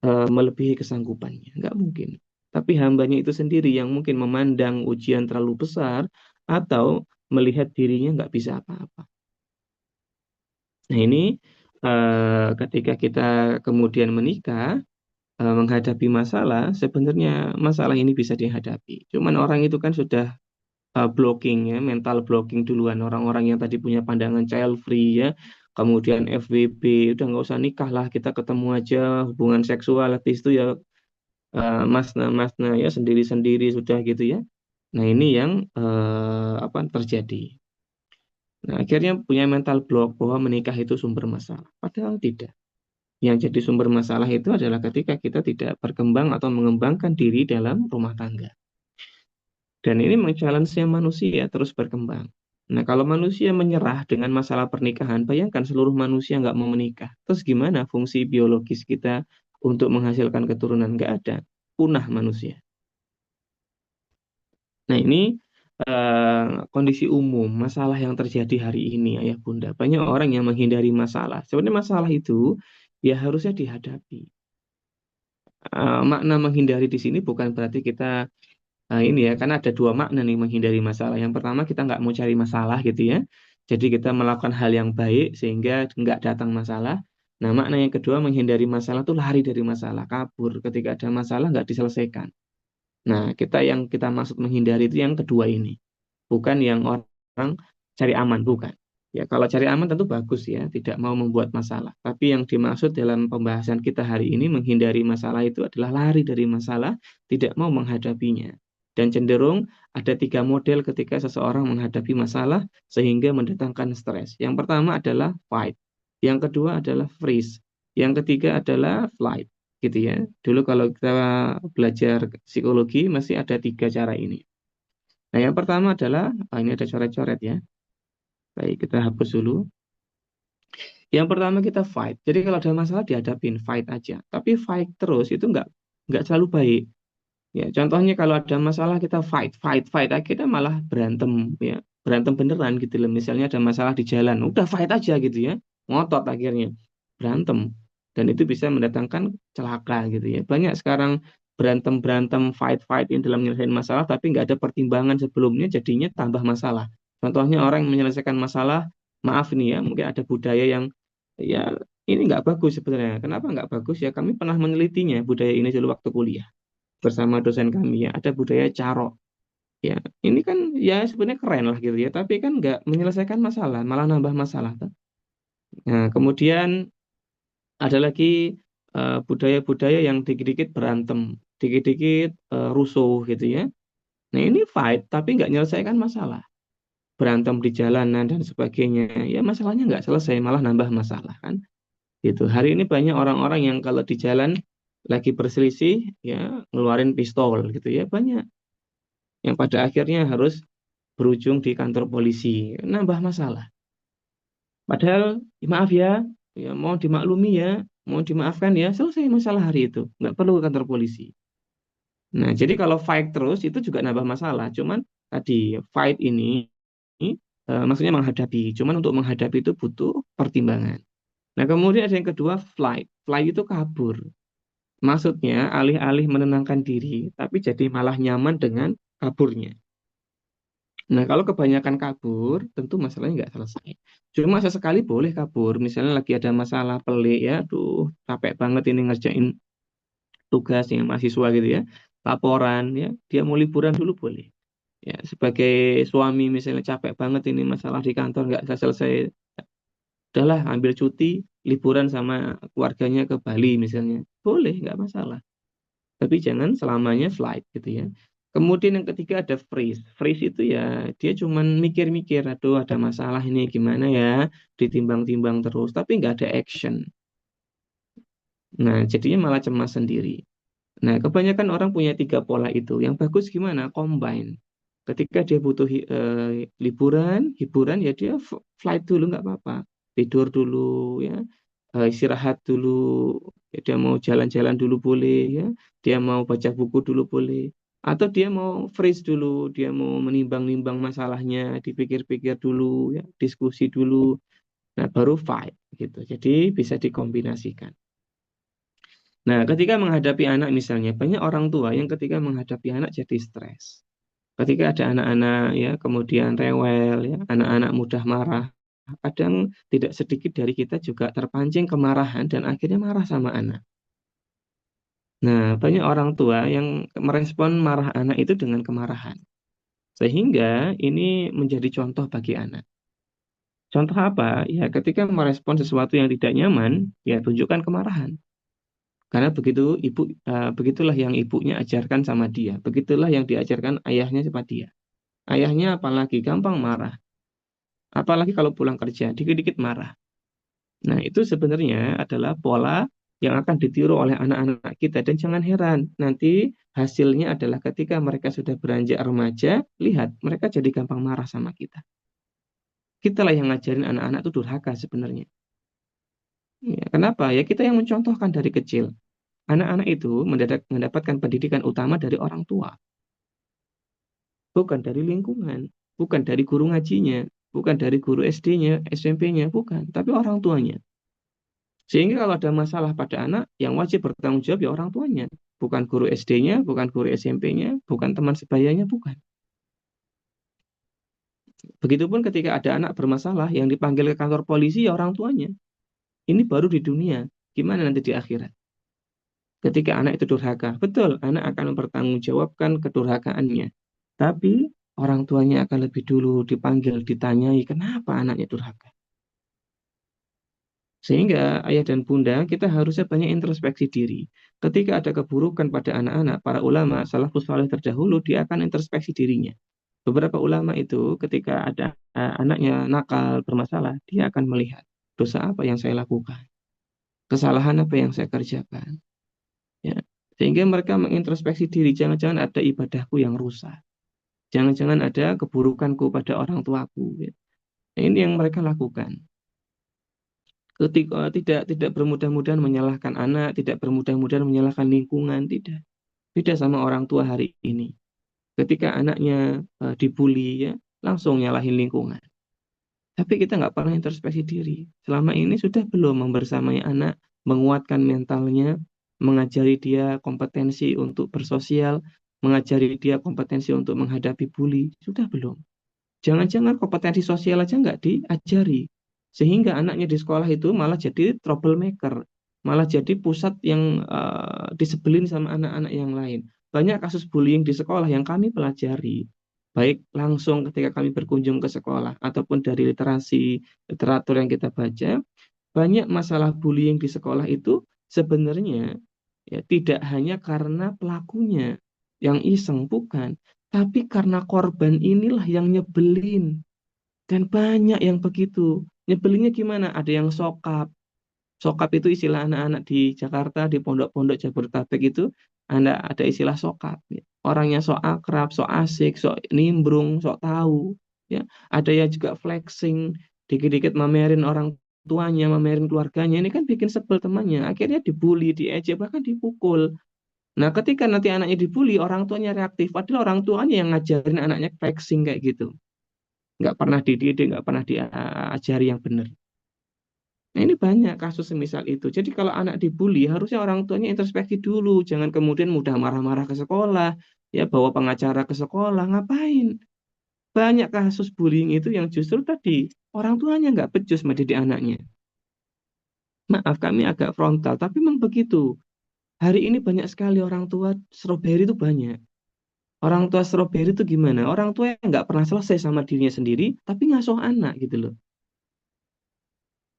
melebihi kesanggupannya. Nggak mungkin. Tapi hambanya itu sendiri yang mungkin memandang ujian terlalu besar atau melihat dirinya nggak bisa apa-apa. Nah, ini ketika kita kemudian menikah, menghadapi masalah, sebenarnya masalah ini bisa dihadapi. Cuman orang itu kan sudah blocking ya, mental blocking duluan. Orang-orang yang tadi punya pandangan child free ya, kemudian FWB, udah nggak usah nikah lah, kita ketemu aja, hubungan seksual, habis itu ya masna-masna ya sendiri-sendiri sudah gitu ya. Nah ini yang apa terjadi. Nah akhirnya punya mental block bahwa menikah itu sumber masalah. Padahal tidak. Yang jadi sumber masalah itu adalah ketika kita tidak berkembang atau mengembangkan diri dalam rumah tangga. Dan ini challenge-nya manusia terus berkembang. Nah, kalau manusia menyerah dengan masalah pernikahan, bayangkan seluruh manusia nggak mau menikah. Terus gimana fungsi biologis kita untuk menghasilkan keturunan? Nggak ada. Punah manusia. Nah, ini kondisi umum, masalah yang terjadi hari ini, ayah bunda. Banyak orang yang menghindari masalah. Sebenarnya masalah itu ya harusnya dihadapi. Makna menghindari di sini bukan berarti kita ini ya, karena ada dua makna nih menghindari masalah. Yang pertama kita nggak mau cari masalah gitu ya. Jadi kita melakukan hal yang baik sehingga nggak datang masalah. Nah, makna yang kedua menghindari masalah tuh lari dari masalah, kabur. Ketika ada masalah nggak diselesaikan. Nah, kita maksud menghindari itu yang kedua ini. Bukan yang orang cari aman, bukan. Ya, kalau cari aman tentu bagus ya, tidak mau membuat masalah. Tapi yang dimaksud dalam pembahasan kita hari ini menghindari masalah itu adalah lari dari masalah, tidak mau menghadapinya. Dan cenderung ada tiga model ketika seseorang menghadapi masalah sehingga mendatangkan stres. Yang pertama adalah fight, yang kedua adalah freeze, yang ketiga adalah flight, gitu ya. Dulu kalau kita belajar psikologi masih ada tiga cara ini. Nah, yang pertama adalah, ini ada coret-coret ya. Baik, kita hapus dulu. Yang pertama kita fight. Jadi kalau ada masalah dihadapin, fight aja. Tapi fight terus itu nggak selalu baik. Ya, contohnya kalau ada masalah kita fight, fight, fight, akhirnya malah berantem ya. Berantem beneran gitu loh. Misalnya ada masalah di jalan, udah fight aja gitu ya. Ngotot akhirnya. Berantem. Dan itu bisa mendatangkan celaka gitu ya. Banyak sekarang berantem-berantem, fight-fight dalam menyelesaikan masalah, tapi nggak ada pertimbangan sebelumnya, jadinya tambah masalah. Contohnya orang yang menyelesaikan masalah, maaf nih ya, mungkin ada budaya yang ya ini nggak bagus sebenarnya. Kenapa nggak bagus ya? Kami pernah menelitinya budaya ini dulu waktu kuliah bersama dosen kami ya. Ada budaya caro. Ya, ini kan ya sebenarnya keren lah gitu ya, tapi kan nggak menyelesaikan masalah, malah nambah masalah. Tuh. Nah, kemudian ada lagi budaya-budaya yang dikit-dikit berantem, dikit-dikit rusuh gitu ya. Nah ini fight, tapi nggak menyelesaikan masalah. Berantem di jalanan dan sebagainya. Ya masalahnya nggak selesai, malah nambah masalah kan. Gitu. Hari ini banyak orang-orang yang kalau di jalan lagi berselisih, ya ngeluarin pistol gitu ya. Banyak yang pada akhirnya harus berujung di kantor polisi. Nambah masalah. Padahal, maaf ya, ya mau dimaklumi ya, mau dimaafkan ya, selesai masalah hari itu. Nggak perlu ke kantor polisi. Nah, jadi kalau fight terus itu juga nambah masalah. Cuman tadi fight ini maksudnya menghadapi. Cuman untuk menghadapi itu butuh pertimbangan. Nah, kemudian ada yang kedua flight. Flight itu kabur. Maksudnya alih-alih menenangkan diri, tapi jadi malah nyaman dengan kaburnya. Nah, kalau kebanyakan kabur, tentu masalahnya nggak selesai. Cuma sesekali boleh kabur. Misalnya lagi ada masalah pelik ya, aduh capek banget ini ngerjain tugas yang mahasiswa gitu ya. Laporan ya, dia mau liburan dulu boleh. Ya, sebagai suami misalnya capek banget ini masalah di kantor nggak selesai. Udahlah ambil cuti, liburan sama keluarganya ke Bali misalnya. Boleh, nggak masalah. Tapi jangan selamanya flight gitu ya. Kemudian yang ketiga ada freeze. Freeze itu ya dia cuman mikir-mikir, aduh ada masalah ini gimana ya, ditimbang-timbang terus, tapi nggak ada action. Nah, jadinya malah cemas sendiri. Nah, kebanyakan orang punya tiga pola itu. Yang bagus gimana? Combine. Ketika dia butuh liburan, hiburan, ya dia flight dulu nggak apa-apa. Tidur dulu, ya, istirahat dulu. Ya, dia mau jalan-jalan dulu boleh, ya. Dia mau baca buku dulu boleh. Atau dia mau freeze dulu, dia mau menimbang-nimbang masalahnya, dipikir-pikir dulu, ya, diskusi dulu. Nah, baru fight gitu. Jadi bisa dikombinasikan. Nah, ketika menghadapi anak misalnya, banyak orang tua yang ketika menghadapi anak jadi stres. Ketika ada anak-anak ya, kemudian rewel ya, anak-anak mudah marah. Kadang tidak sedikit dari kita juga terpancing kemarahan dan akhirnya marah sama anak. Nah, banyak orang tua yang merespon marah anak itu dengan kemarahan. Sehingga ini menjadi contoh bagi anak. Contoh apa? Ya, ketika merespon sesuatu yang tidak nyaman, ya tunjukkan kemarahan. Karena begitulah yang ibunya ajarkan sama dia. Begitulah yang diajarkan ayahnya sama dia. Ayahnya apalagi gampang marah. Apalagi kalau pulang kerja, dikit-dikit marah. Nah, itu sebenarnya adalah pola yang akan ditiru oleh anak-anak kita. Dan jangan heran, nanti hasilnya adalah ketika mereka sudah beranjak remaja, lihat, mereka jadi gampang marah sama kita. Kitalah yang ngajarin anak-anak itu durhaka sebenarnya. Ya, kenapa? Ya kita yang mencontohkan dari kecil. Anak-anak itu mendapatkan pendidikan utama dari orang tua, bukan dari lingkungan, bukan dari guru ngajinya, bukan dari guru SD-nya, SMP-nya, bukan, tapi orang tuanya. Sehingga kalau ada masalah pada anak, yang wajib bertanggung jawab ya orang tuanya. Bukan guru SD-nya, bukan guru SMP-nya, bukan teman sebayanya, bukan. Begitupun ketika ada anak bermasalah yang dipanggil ke kantor polisi ya orang tuanya. Ini baru di dunia. Gimana nanti di akhirat? Ketika anak itu durhaka, betul, anak akan mempertanggungjawabkan kedurhakaannya. Tapi orang tuanya akan lebih dulu dipanggil, ditanyai, kenapa anaknya durhaka? Sehingga ayah dan bunda kita harusnya banyak introspeksi diri. Ketika ada keburukan pada anak-anak, para ulama salafus saleh terdahulu, dia akan introspeksi dirinya. Beberapa ulama itu ketika ada anaknya nakal, bermasalah, dia akan melihat dosa apa yang saya lakukan, kesalahan apa yang saya kerjakan. Ya. Sehingga mereka mengintrospeksi diri, jangan-jangan ada ibadahku yang rusak. Jangan-jangan ada keburukanku pada orang tuaku. Ya. Ini yang mereka lakukan. Ketika tidak bermudah-mudahan menyalahkan anak, tidak bermudah-mudahan menyalahkan lingkungan, tidak. Beda sama orang tua hari ini. Ketika anaknya dibully, ya, langsung nyalahin lingkungan. Tapi kita nggak pernah introspeksi diri. Selama ini sudah belum membersamai anak, menguatkan mentalnya, mengajari dia kompetensi untuk bersosial, mengajari dia kompetensi untuk menghadapi bully, sudah belum. Jangan-jangan kompetensi sosial aja nggak diajari. Sehingga anaknya di sekolah itu malah jadi troublemaker, malah jadi pusat yang disebelin sama anak-anak yang lain. Banyak kasus bullying di sekolah yang kami pelajari, baik langsung ketika kami berkunjung ke sekolah, ataupun dari literatur yang kita baca, banyak masalah bullying di sekolah itu sebenarnya ya tidak hanya karena pelakunya yang iseng, bukan, tapi karena korban inilah yang nyebelin. Dan banyak yang begitu. Nyebelinnya gimana? Ada yang sokap. Sokap itu istilah anak-anak di Jakarta, di pondok-pondok Jabodetabek itu, ada istilah sokap. Ya. Orangnya sok akrab, sok asik, sok nimbrung, sok tahu. Ya. Ada yang juga flexing, dikit-dikit mamerin orang tuanya, mamerin keluarganya. Ini kan bikin sebel temannya. Akhirnya dibully, diejek, bahkan dipukul. Nah, ketika nanti anaknya dibully, orang tuanya reaktif. Padahal orang tuanya yang ngajarin anaknya flexing kayak gitu. Nggak pernah dididik, nggak pernah diajari yang benar. Nah, ini banyak kasus semisal itu. Jadi kalau anak dibully, harusnya orang tuanya introspeksi dulu. Jangan kemudian mudah marah-marah ke sekolah, ya bawa pengacara ke sekolah. Ngapain? Banyak kasus bullying itu yang justru tadi, orang tuanya nggak becus mendidik anaknya. Maaf, kami agak frontal, tapi memang begitu. Hari ini banyak sekali orang tua strawberry itu banyak. Orang tua strawberry itu gimana? Orang tua yang nggak pernah selesai sama dirinya sendiri, tapi ngasuh anak gitu loh.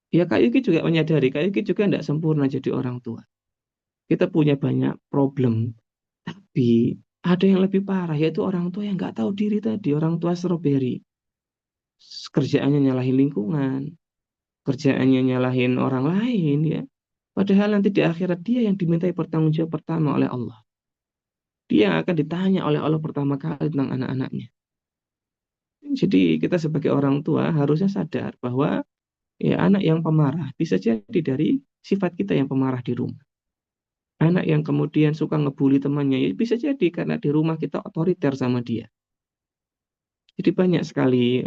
Ya Kak Yuki juga menyadari, Kak Yuki juga tidak sempurna jadi orang tua. Kita punya banyak problem, tapi ada yang lebih parah, yaitu orang tua yang nggak tahu diri tadi, orang tua strawberry. Kerjaannya nyalahin lingkungan, kerjaannya nyalahin orang lain, ya. Padahal nanti di akhirat dia yang dimintai pertanggung jawab pertama oleh Allah. Dia yang akan ditanya oleh Allah pertama kali tentang anak-anaknya. Jadi kita sebagai orang tua harusnya sadar bahwa ya anak yang pemarah bisa jadi dari sifat kita yang pemarah di rumah. Anak yang kemudian suka ngebully temannya ya bisa jadi karena di rumah kita otoriter sama dia. Jadi banyak sekali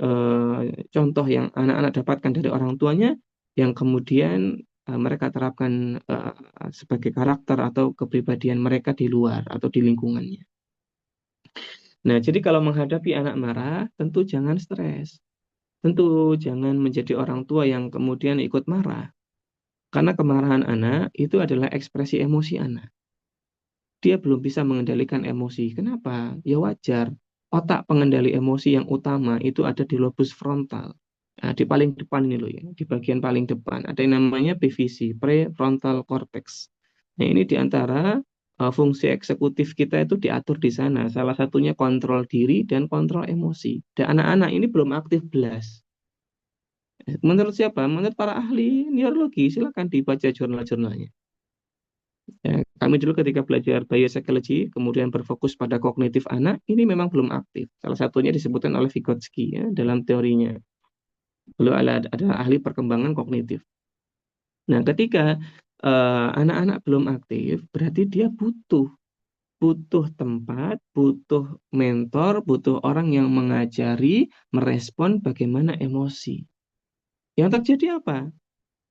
contoh yang anak-anak dapatkan dari orang tuanya yang kemudian mereka terapkan sebagai karakter atau kepribadian mereka di luar atau di lingkungannya. Nah, jadi kalau menghadapi anak marah, tentu jangan stres. Tentu jangan menjadi orang tua yang kemudian ikut marah. Karena kemarahan anak itu adalah ekspresi emosi anak. dia belum bisa mengendalikan emosi. Kenapa? Ya wajar. Otak pengendali emosi yang utama itu ada di lobus frontal. Nah, di paling depan ini loh ya, di bagian paling depan. Ada yang namanya PVC, prefrontal cortex. Nah, ini di antara fungsi eksekutif kita itu diatur di sana. Salah satunya kontrol diri dan kontrol emosi. Dan anak-anak ini belum aktif belas. Menurut siapa? Menurut para ahli neurologi, silakan dibaca jurnal-jurnalnya. Ya, kami dulu ketika belajar biopsychology, kemudian berfokus pada kognitif anak, ini memang belum aktif. Salah satunya disebutkan oleh Vygotsky ya, dalam teorinya. Beliau adalah ahli perkembangan kognitif. Nah, ketika anak-anak belum aktif, berarti dia butuh tempat, butuh mentor, butuh orang yang mengajari, merespon bagaimana emosi. Yang terjadi apa?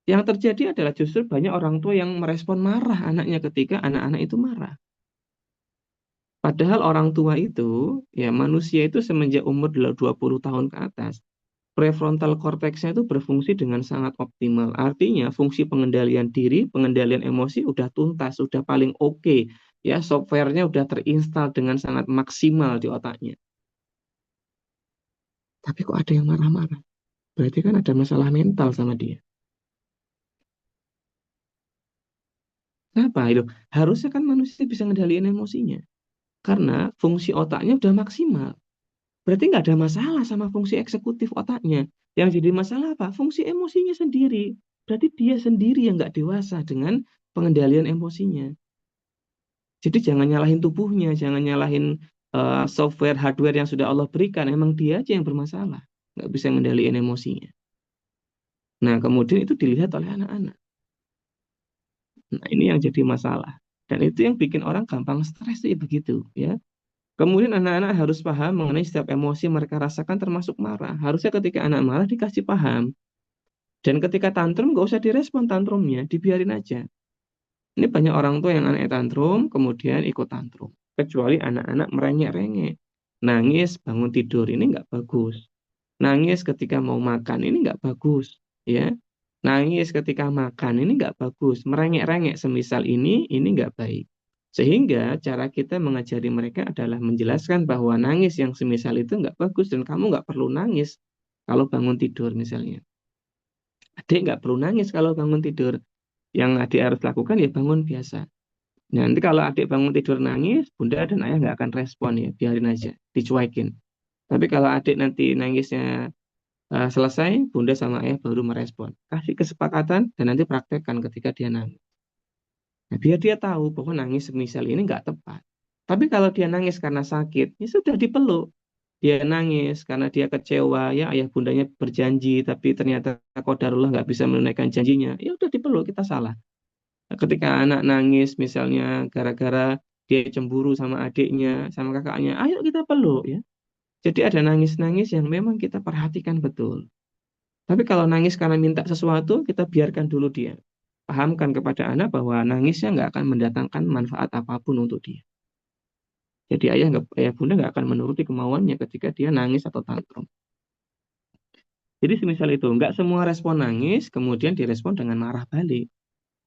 Yang terjadi adalah justru banyak orang tua yang merespon marah anaknya ketika anak-anak itu marah. Padahal orang tua itu, ya manusia itu semenjak umur 20 tahun ke atas, prefrontal cortex-nya itu berfungsi dengan sangat optimal. Artinya fungsi pengendalian diri, pengendalian emosi udah tuntas, udah paling oke. Ya, software-nya udah terinstal dengan sangat maksimal di otaknya. Tapi kok ada yang marah-marah? Berarti kan ada masalah mental sama dia. Kenapa itu? Harusnya kan manusia bisa ngendaliin emosinya. Karena fungsi otaknya udah maksimal. Berarti nggak ada masalah sama fungsi eksekutif otaknya. Yang jadi masalah apa? Fungsi emosinya sendiri. Berarti dia sendiri yang nggak dewasa dengan pengendalian emosinya. Jadi jangan nyalahin tubuhnya, jangan nyalahin software, hardware yang sudah Allah berikan. Emang dia aja yang bermasalah. Nggak bisa mengendalikan emosinya. Nah, kemudian itu dilihat oleh anak-anak. Nah, ini yang jadi masalah. Dan itu yang bikin orang gampang stres sih begitu, ya. Kemudian anak-anak harus paham mengenai setiap emosi mereka rasakan termasuk marah. Harusnya ketika anak marah dikasih paham. Dan ketika tantrum nggak usah direspon tantrumnya, dibiarin aja. Ini banyak orang tua yang anak tantrum, kemudian ikut tantrum. Kecuali anak-anak merengek-rengek. Nangis bangun tidur, ini nggak bagus. Nangis ketika mau makan, ini nggak bagus. Ya, nangis ketika makan, ini nggak bagus. Merengek-rengek semisal ini nggak baik. Sehingga cara kita mengajari mereka adalah menjelaskan bahwa nangis yang semisal itu nggak bagus dan kamu nggak perlu nangis kalau bangun tidur misalnya. Adik nggak perlu nangis kalau bangun tidur. Yang adik harus lakukan ya bangun biasa. Nah, nanti kalau adik bangun tidur nangis, bunda dan ayah nggak akan respon ya, biarin aja, dicuekin. Tapi kalau adik nanti nangisnya selesai, bunda sama ayah baru merespon. Kasih kesepakatan dan nanti praktekkan ketika dia nangis. Nah, biar dia tahu bahwa nangis semisal ini nggak tepat. Tapi kalau dia nangis karena sakit, ya sudah dipeluk. Dia nangis karena dia kecewa, ya ayah bundanya berjanji, tapi ternyata qadarullah nggak bisa menunaikan janjinya. Ya udah dipeluk, kita salah. Nah, ketika anak nangis misalnya gara-gara dia cemburu sama adiknya, sama kakaknya, ayo kita peluk ya. Jadi ada nangis-nangis yang memang kita perhatikan betul. Tapi kalau nangis karena minta sesuatu, kita biarkan dulu dia. Pahamkan kepada anak bahwa nangisnya nggak akan mendatangkan manfaat apapun untuk dia. Jadi ayah bunda nggak akan menuruti kemauannya ketika dia nangis atau tantrum. Jadi semisal itu, nggak semua respon nangis, kemudian direspon dengan marah balik.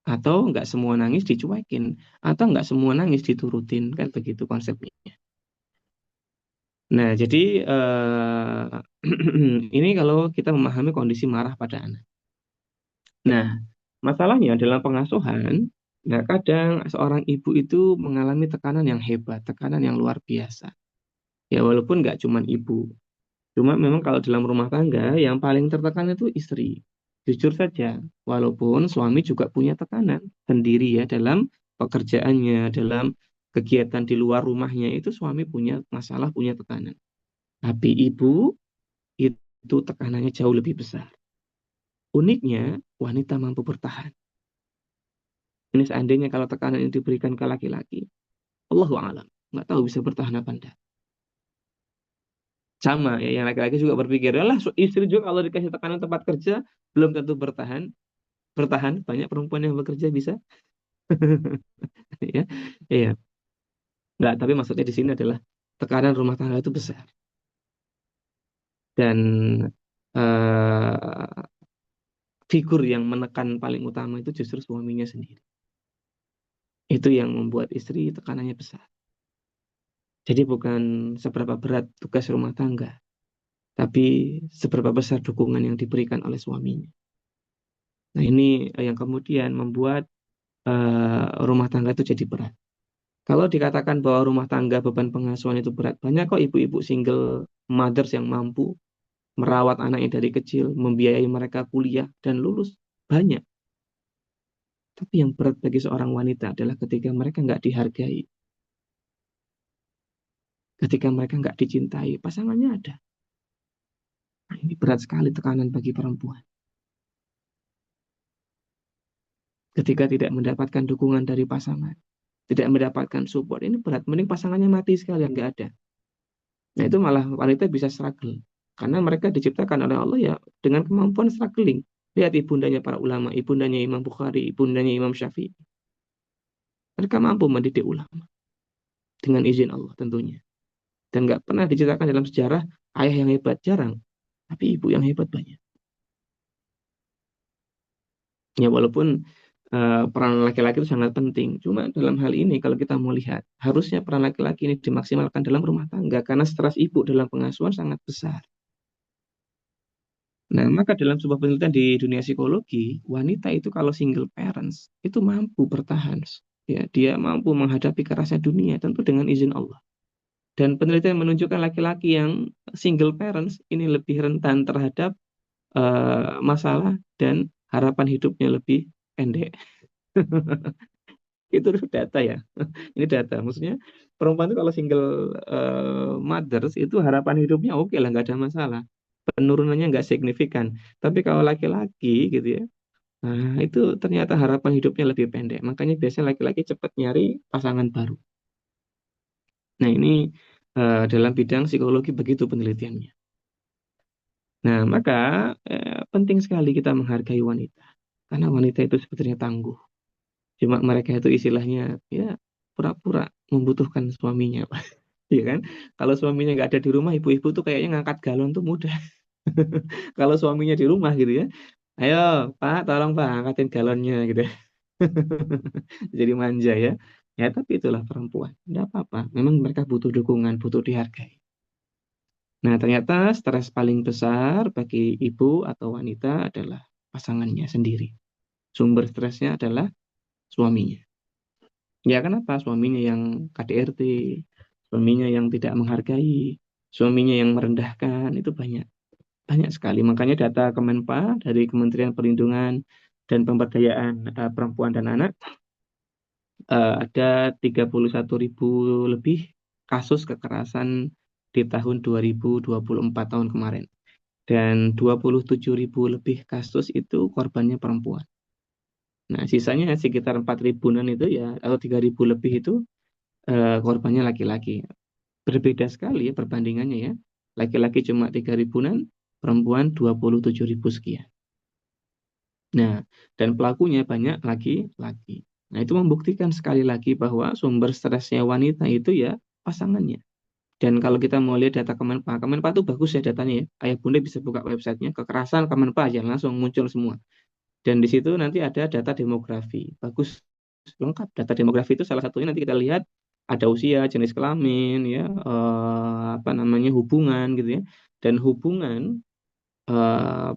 Atau nggak semua nangis dicuekin. Atau nggak semua nangis diturutin. Kan begitu konsepnya. Nah, jadi ini kalau kita memahami kondisi marah pada anak. Nah, masalahnya dalam pengasuhan, nah kadang seorang ibu itu mengalami tekanan yang hebat, tekanan yang luar biasa. Ya walaupun nggak cuma ibu, cuma memang kalau dalam rumah tangga yang paling tertekan itu istri. Jujur saja, walaupun suami juga punya tekanan sendiri ya dalam pekerjaannya, dalam kegiatan di luar rumahnya itu suami punya masalah, punya tekanan. Tapi ibu itu tekanannya jauh lebih besar. Uniknya, wanita mampu bertahan. Ini seandainya kalau tekanan ini diberikan ke laki-laki, Allahu a'lam, nggak tahu bisa bertahan apa enggak. Sama ya, yang laki-laki juga berpikir, lah istri juga kalau dikasih tekanan tempat kerja belum tentu bertahan. Bertahan, banyak perempuan yang bekerja bisa. Ya, iya. Nggak, tapi maksudnya di sini adalah tekanan rumah tangga itu besar. Dan eh, figur yang menekan paling utama itu justru suaminya sendiri. Itu yang membuat istri tekanannya besar. Jadi bukan seberapa berat tugas rumah tangga, tapi seberapa besar dukungan yang diberikan oleh suaminya. Nah, ini yang kemudian membuat rumah tangga itu jadi berat. Kalau dikatakan bahwa rumah tangga beban pengasuhan itu berat, banyak kok ibu-ibu single mothers yang mampu merawat anaknya dari kecil, membiayai mereka kuliah dan lulus. Banyak. Tapi yang berat bagi seorang wanita adalah ketika mereka nggak dihargai, ketika mereka nggak dicintai, pasangannya ada. Nah, ini berat sekali tekanan bagi perempuan. Ketika tidak mendapatkan dukungan dari pasangan, tidak mendapatkan support, ini berat. Mending pasangannya mati sekalian, nggak ada. Nah, itu malah wanita bisa struggle. Karena mereka diciptakan oleh Allah ya dengan kemampuan struggling. Lihat ibundanya para ulama, ibundanya Imam Bukhari, ibundanya Imam Syafi'i. Mereka mampu mendidik ulama. Dengan izin Allah tentunya. Dan nggak pernah diceritakan dalam sejarah ayah yang hebat, jarang. Tapi ibu yang hebat banyak. Ya walaupun peran laki-laki itu sangat penting. Cuma dalam hal ini kalau kita mau lihat, harusnya peran laki-laki ini dimaksimalkan dalam rumah tangga. Karena stres ibu dalam pengasuhan sangat besar. Nah, maka dalam sebuah penelitian di dunia psikologi, wanita itu kalau single parents, itu mampu bertahan. Ya, dia mampu menghadapi kerasnya dunia, tentu dengan izin Allah. Dan penelitian menunjukkan laki-laki yang single parents ini lebih rentan terhadap masalah dan harapan hidupnya lebih pendek. Itu data ya. Ini data. Maksudnya perempuan itu kalau single mothers itu harapan hidupnya oke lah, nggak ada masalah. Penurunannya nggak signifikan. Tapi kalau laki-laki gitu ya, nah itu ternyata harapan hidupnya lebih pendek. Makanya biasanya laki-laki cepat nyari pasangan baru. Nah ini dalam bidang psikologi begitu penelitiannya. Nah maka penting sekali kita menghargai wanita. Karena wanita itu sebetulnya tangguh. Cuma mereka itu istilahnya ya pura-pura membutuhkan suaminya. Iya kan? Kalau suaminya nggak ada di rumah, ibu-ibu tuh kayaknya ngangkat galon tuh mudah. Kalau suaminya di rumah gitu ya, ayo Pak, tolong Pak, angkatin galonnya gitu. Jadi manja ya. Ya tapi itulah perempuan. Tidak apa-apa. Memang mereka butuh dukungan, butuh dihargai. Nah ternyata stres paling besar bagi ibu atau wanita adalah pasangannya sendiri. Sumber stresnya adalah suaminya. Ya kenapa? Suaminya yang KDRT, suaminya yang tidak menghargai, suaminya yang merendahkan, itu banyak. Banyak sekali. Makanya data Kemenpa dari Kementerian Perlindungan dan Pemberdayaan Perempuan dan Anak ada 31.000 lebih kasus kekerasan di tahun 2024 tahun kemarin. Dan 27.000 lebih kasus itu korbannya perempuan. Nah, sisanya sekitar 4.000-an itu ya, atau 3.000 lebih itu korbannya laki-laki. Berbeda sekali ya perbandingannya ya. Laki-laki cuma 3.000-an, perempuan 27.000 sekian. Nah, dan pelakunya banyak laki-laki. Nah, itu membuktikan sekali lagi bahwa sumber stresnya wanita itu ya pasangannya. Dan kalau kita mau lihat data Kemenpa itu bagus ya datanya ya. Ayah bunda bisa buka websitenya, kekerasan Kemenpa aja langsung muncul semua. Dan di situ nanti ada data demografi. Bagus, lengkap. Data demografi itu salah satunya nanti kita lihat ada usia, jenis kelamin, ya, hubungan gitu ya. Dan hubungan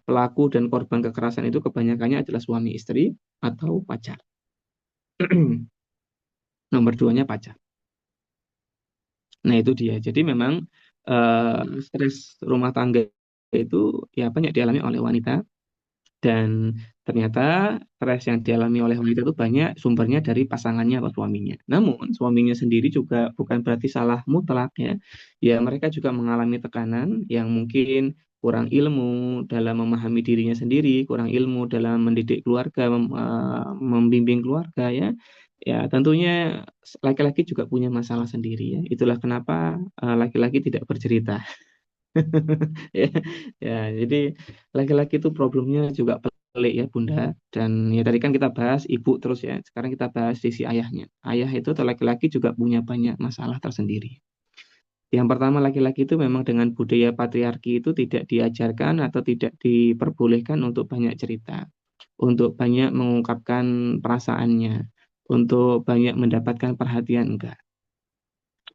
pelaku dan korban kekerasan itu kebanyakannya adalah suami istri atau pacar. Nomor 2-nya pacar. Nah itu dia. Jadi memang stres rumah tangga itu ya banyak dialami oleh wanita. Dan ternyata stres yang dialami oleh wanita itu banyak sumbernya dari pasangannya atau suaminya. Namun suaminya sendiri juga bukan berarti salah mutlak ya. Ya mereka juga mengalami tekanan yang mungkin kurang ilmu dalam memahami dirinya sendiri, kurang ilmu dalam mendidik keluarga, membimbing keluarga ya. Ya tentunya laki-laki juga punya masalah sendiri ya. Itulah kenapa laki-laki tidak bercerita. Ya, ya, jadi laki-laki itu problemnya juga pelik ya Bunda. Dan ya tadi kan kita bahas ibu terus ya. Sekarang kita bahas sisi ayahnya. Ayah itu atau laki-laki juga punya banyak masalah tersendiri. Yang pertama laki-laki itu memang dengan budaya patriarki itu tidak diajarkan atau tidak diperbolehkan untuk banyak cerita, untuk banyak mengungkapkan perasaannya, untuk banyak mendapatkan perhatian, enggak.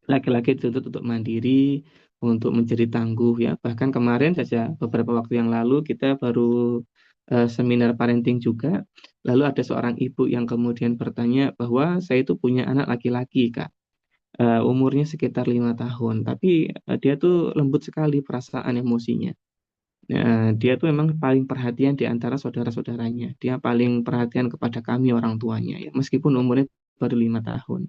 Laki-laki dituntut untuk mandiri, untuk menjadi tangguh ya. Bahkan kemarin saja beberapa waktu yang lalu kita baru seminar parenting juga. Lalu ada seorang ibu yang kemudian bertanya bahwa saya itu punya anak laki-laki, Kak. Umurnya sekitar 5 tahun, tapi dia tuh lembut sekali perasaan emosinya. Dia tuh memang paling perhatian di antara saudara-saudaranya. Dia paling perhatian kepada kami orang tuanya ya, meskipun umurnya baru 5 tahun.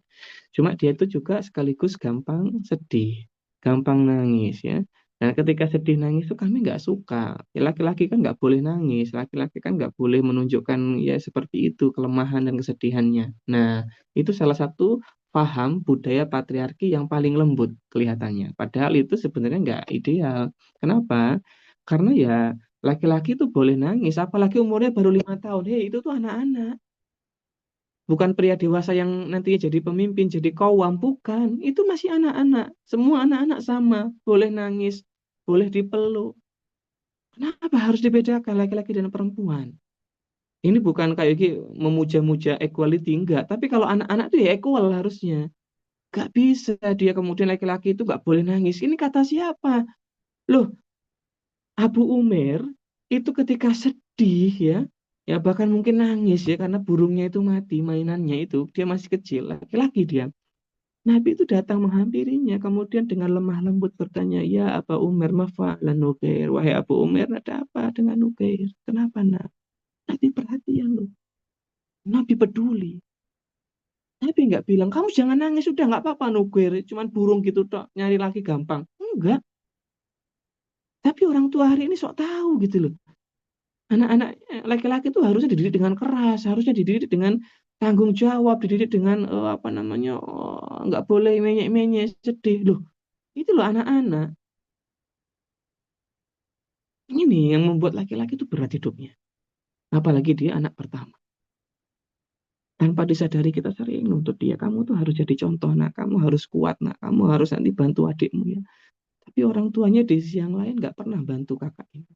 Cuma dia itu juga sekaligus gampang sedih, gampang nangis ya. Nah, ketika sedih nangis itu kami nggak suka. Ya, laki-laki kan nggak boleh nangis, laki-laki kan nggak boleh menunjukkan ya seperti itu kelemahan dan kesedihannya. Nah, itu salah satu paham budaya patriarki yang paling lembut kelihatannya. Padahal itu sebenarnya nggak ideal. Kenapa? Karena ya laki-laki itu boleh nangis, apalagi umurnya baru 5 tahun. Hei, itu tuh anak-anak. Bukan pria dewasa yang nantinya jadi pemimpin, jadi kawam. Bukan. Itu masih anak-anak. Semua anak-anak sama. Boleh nangis, boleh dipeluk. Kenapa harus dibedakan laki-laki dan perempuan? Ini bukan kayak memuja-muja equality, enggak. Tapi kalau anak-anak itu ya equal harusnya. Gak bisa dia kemudian laki-laki itu gak boleh nangis. Ini kata siapa? Loh, Abu Umair itu ketika sedih ya, ya bahkan mungkin nangis ya karena burungnya itu mati, mainannya itu dia masih kecil, laki-laki dia. Nabi itu datang menghampirinya, kemudian dengan lemah lembut bertanya, ya Abu Umair mafa'lan Nugair, wahai Abu Umair ada apa dengan Nugair? Kenapa nak? Nabi perhatian loh, Nabi peduli. Nabi nggak bilang kamu jangan nangis, sudah nggak apa-apa Nugair, cuman burung gitu tok, nyari lagi gampang. Enggak. Tapi orang tua hari ini sok tahu gitu loh. Anak-anak laki-laki itu harusnya dididik dengan keras, harusnya dididik dengan tanggung jawab, dididik dengan apa namanya, nggak boleh menyek-menyek, sedih loh. Itu loh anak-anak. Ini yang membuat laki-laki itu berat hidupnya. Apalagi dia anak pertama. Tanpa disadari kita sering nuntut dia, kamu tuh harus jadi contoh, nak, kamu harus kuat, nak, kamu harus nanti bantu adikmu ya. Tapi orang tuanya di sisi yang lain nggak pernah bantu kakak ini.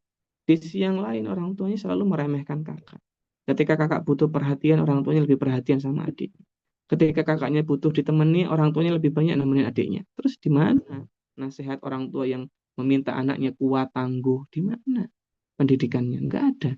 Di sisi yang lain orang tuanya selalu meremehkan kakak. Ketika kakak butuh perhatian, orang tuanya lebih perhatian sama adik. Ketika kakaknya butuh ditemani, orang tuanya lebih banyak nemenin adiknya. Terus di mana nasihat orang tua yang meminta anaknya kuat, tangguh? Di mana pendidikannya? Enggak ada.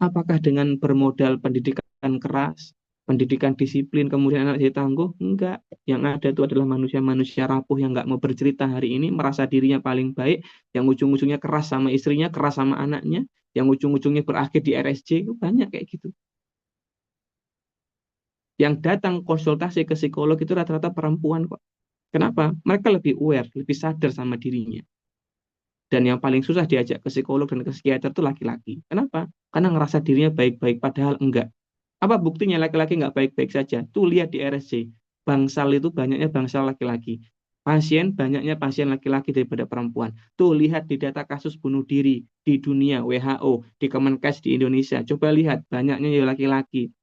Apakah dengan bermodal pendidikan keras, pendidikan disiplin, kemudian anak jadi tangguh? Enggak. Yang ada itu adalah manusia-manusia rapuh yang nggak mau bercerita hari ini, merasa dirinya paling baik, yang ujung-ujungnya keras sama istrinya, keras sama anaknya, yang ujung-ujungnya berakhir di RSJ, itu banyak kayak gitu. Yang datang konsultasi ke psikolog itu rata-rata perempuan kok. Kenapa? Mereka lebih aware, lebih sadar sama dirinya. Dan yang paling susah diajak ke psikolog dan ke psikiater itu laki-laki. Kenapa? Karena ngerasa dirinya baik-baik, padahal enggak. Apa buktinya laki-laki nggak baik-baik saja? Tuh lihat di RSC. Bangsal itu banyaknya bangsal laki-laki. Pasien banyaknya pasien laki-laki daripada perempuan. Tuh lihat di data kasus bunuh diri di dunia, WHO, di Kemenkes di Indonesia. Coba lihat, banyaknya ya laki-laki.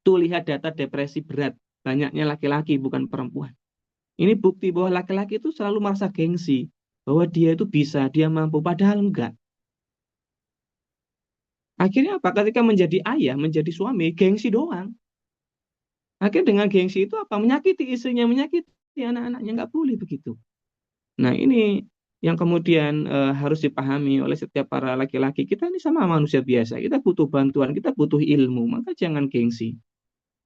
Tuh lihat data depresi berat, banyaknya laki-laki bukan perempuan. Ini bukti bahwa laki-laki itu selalu merasa gengsi, bahwa dia itu bisa, dia mampu, padahal enggak. Akhirnya apa? Ketika menjadi ayah, menjadi suami, gengsi doang. Akhirnya dengan gengsi itu apa? Menyakiti istrinya, menyakiti anak-anaknya, nggak boleh begitu. Nah ini yang kemudian harus dipahami oleh setiap para laki-laki. Kita ini sama manusia biasa, kita butuh bantuan, kita butuh ilmu, maka jangan gengsi.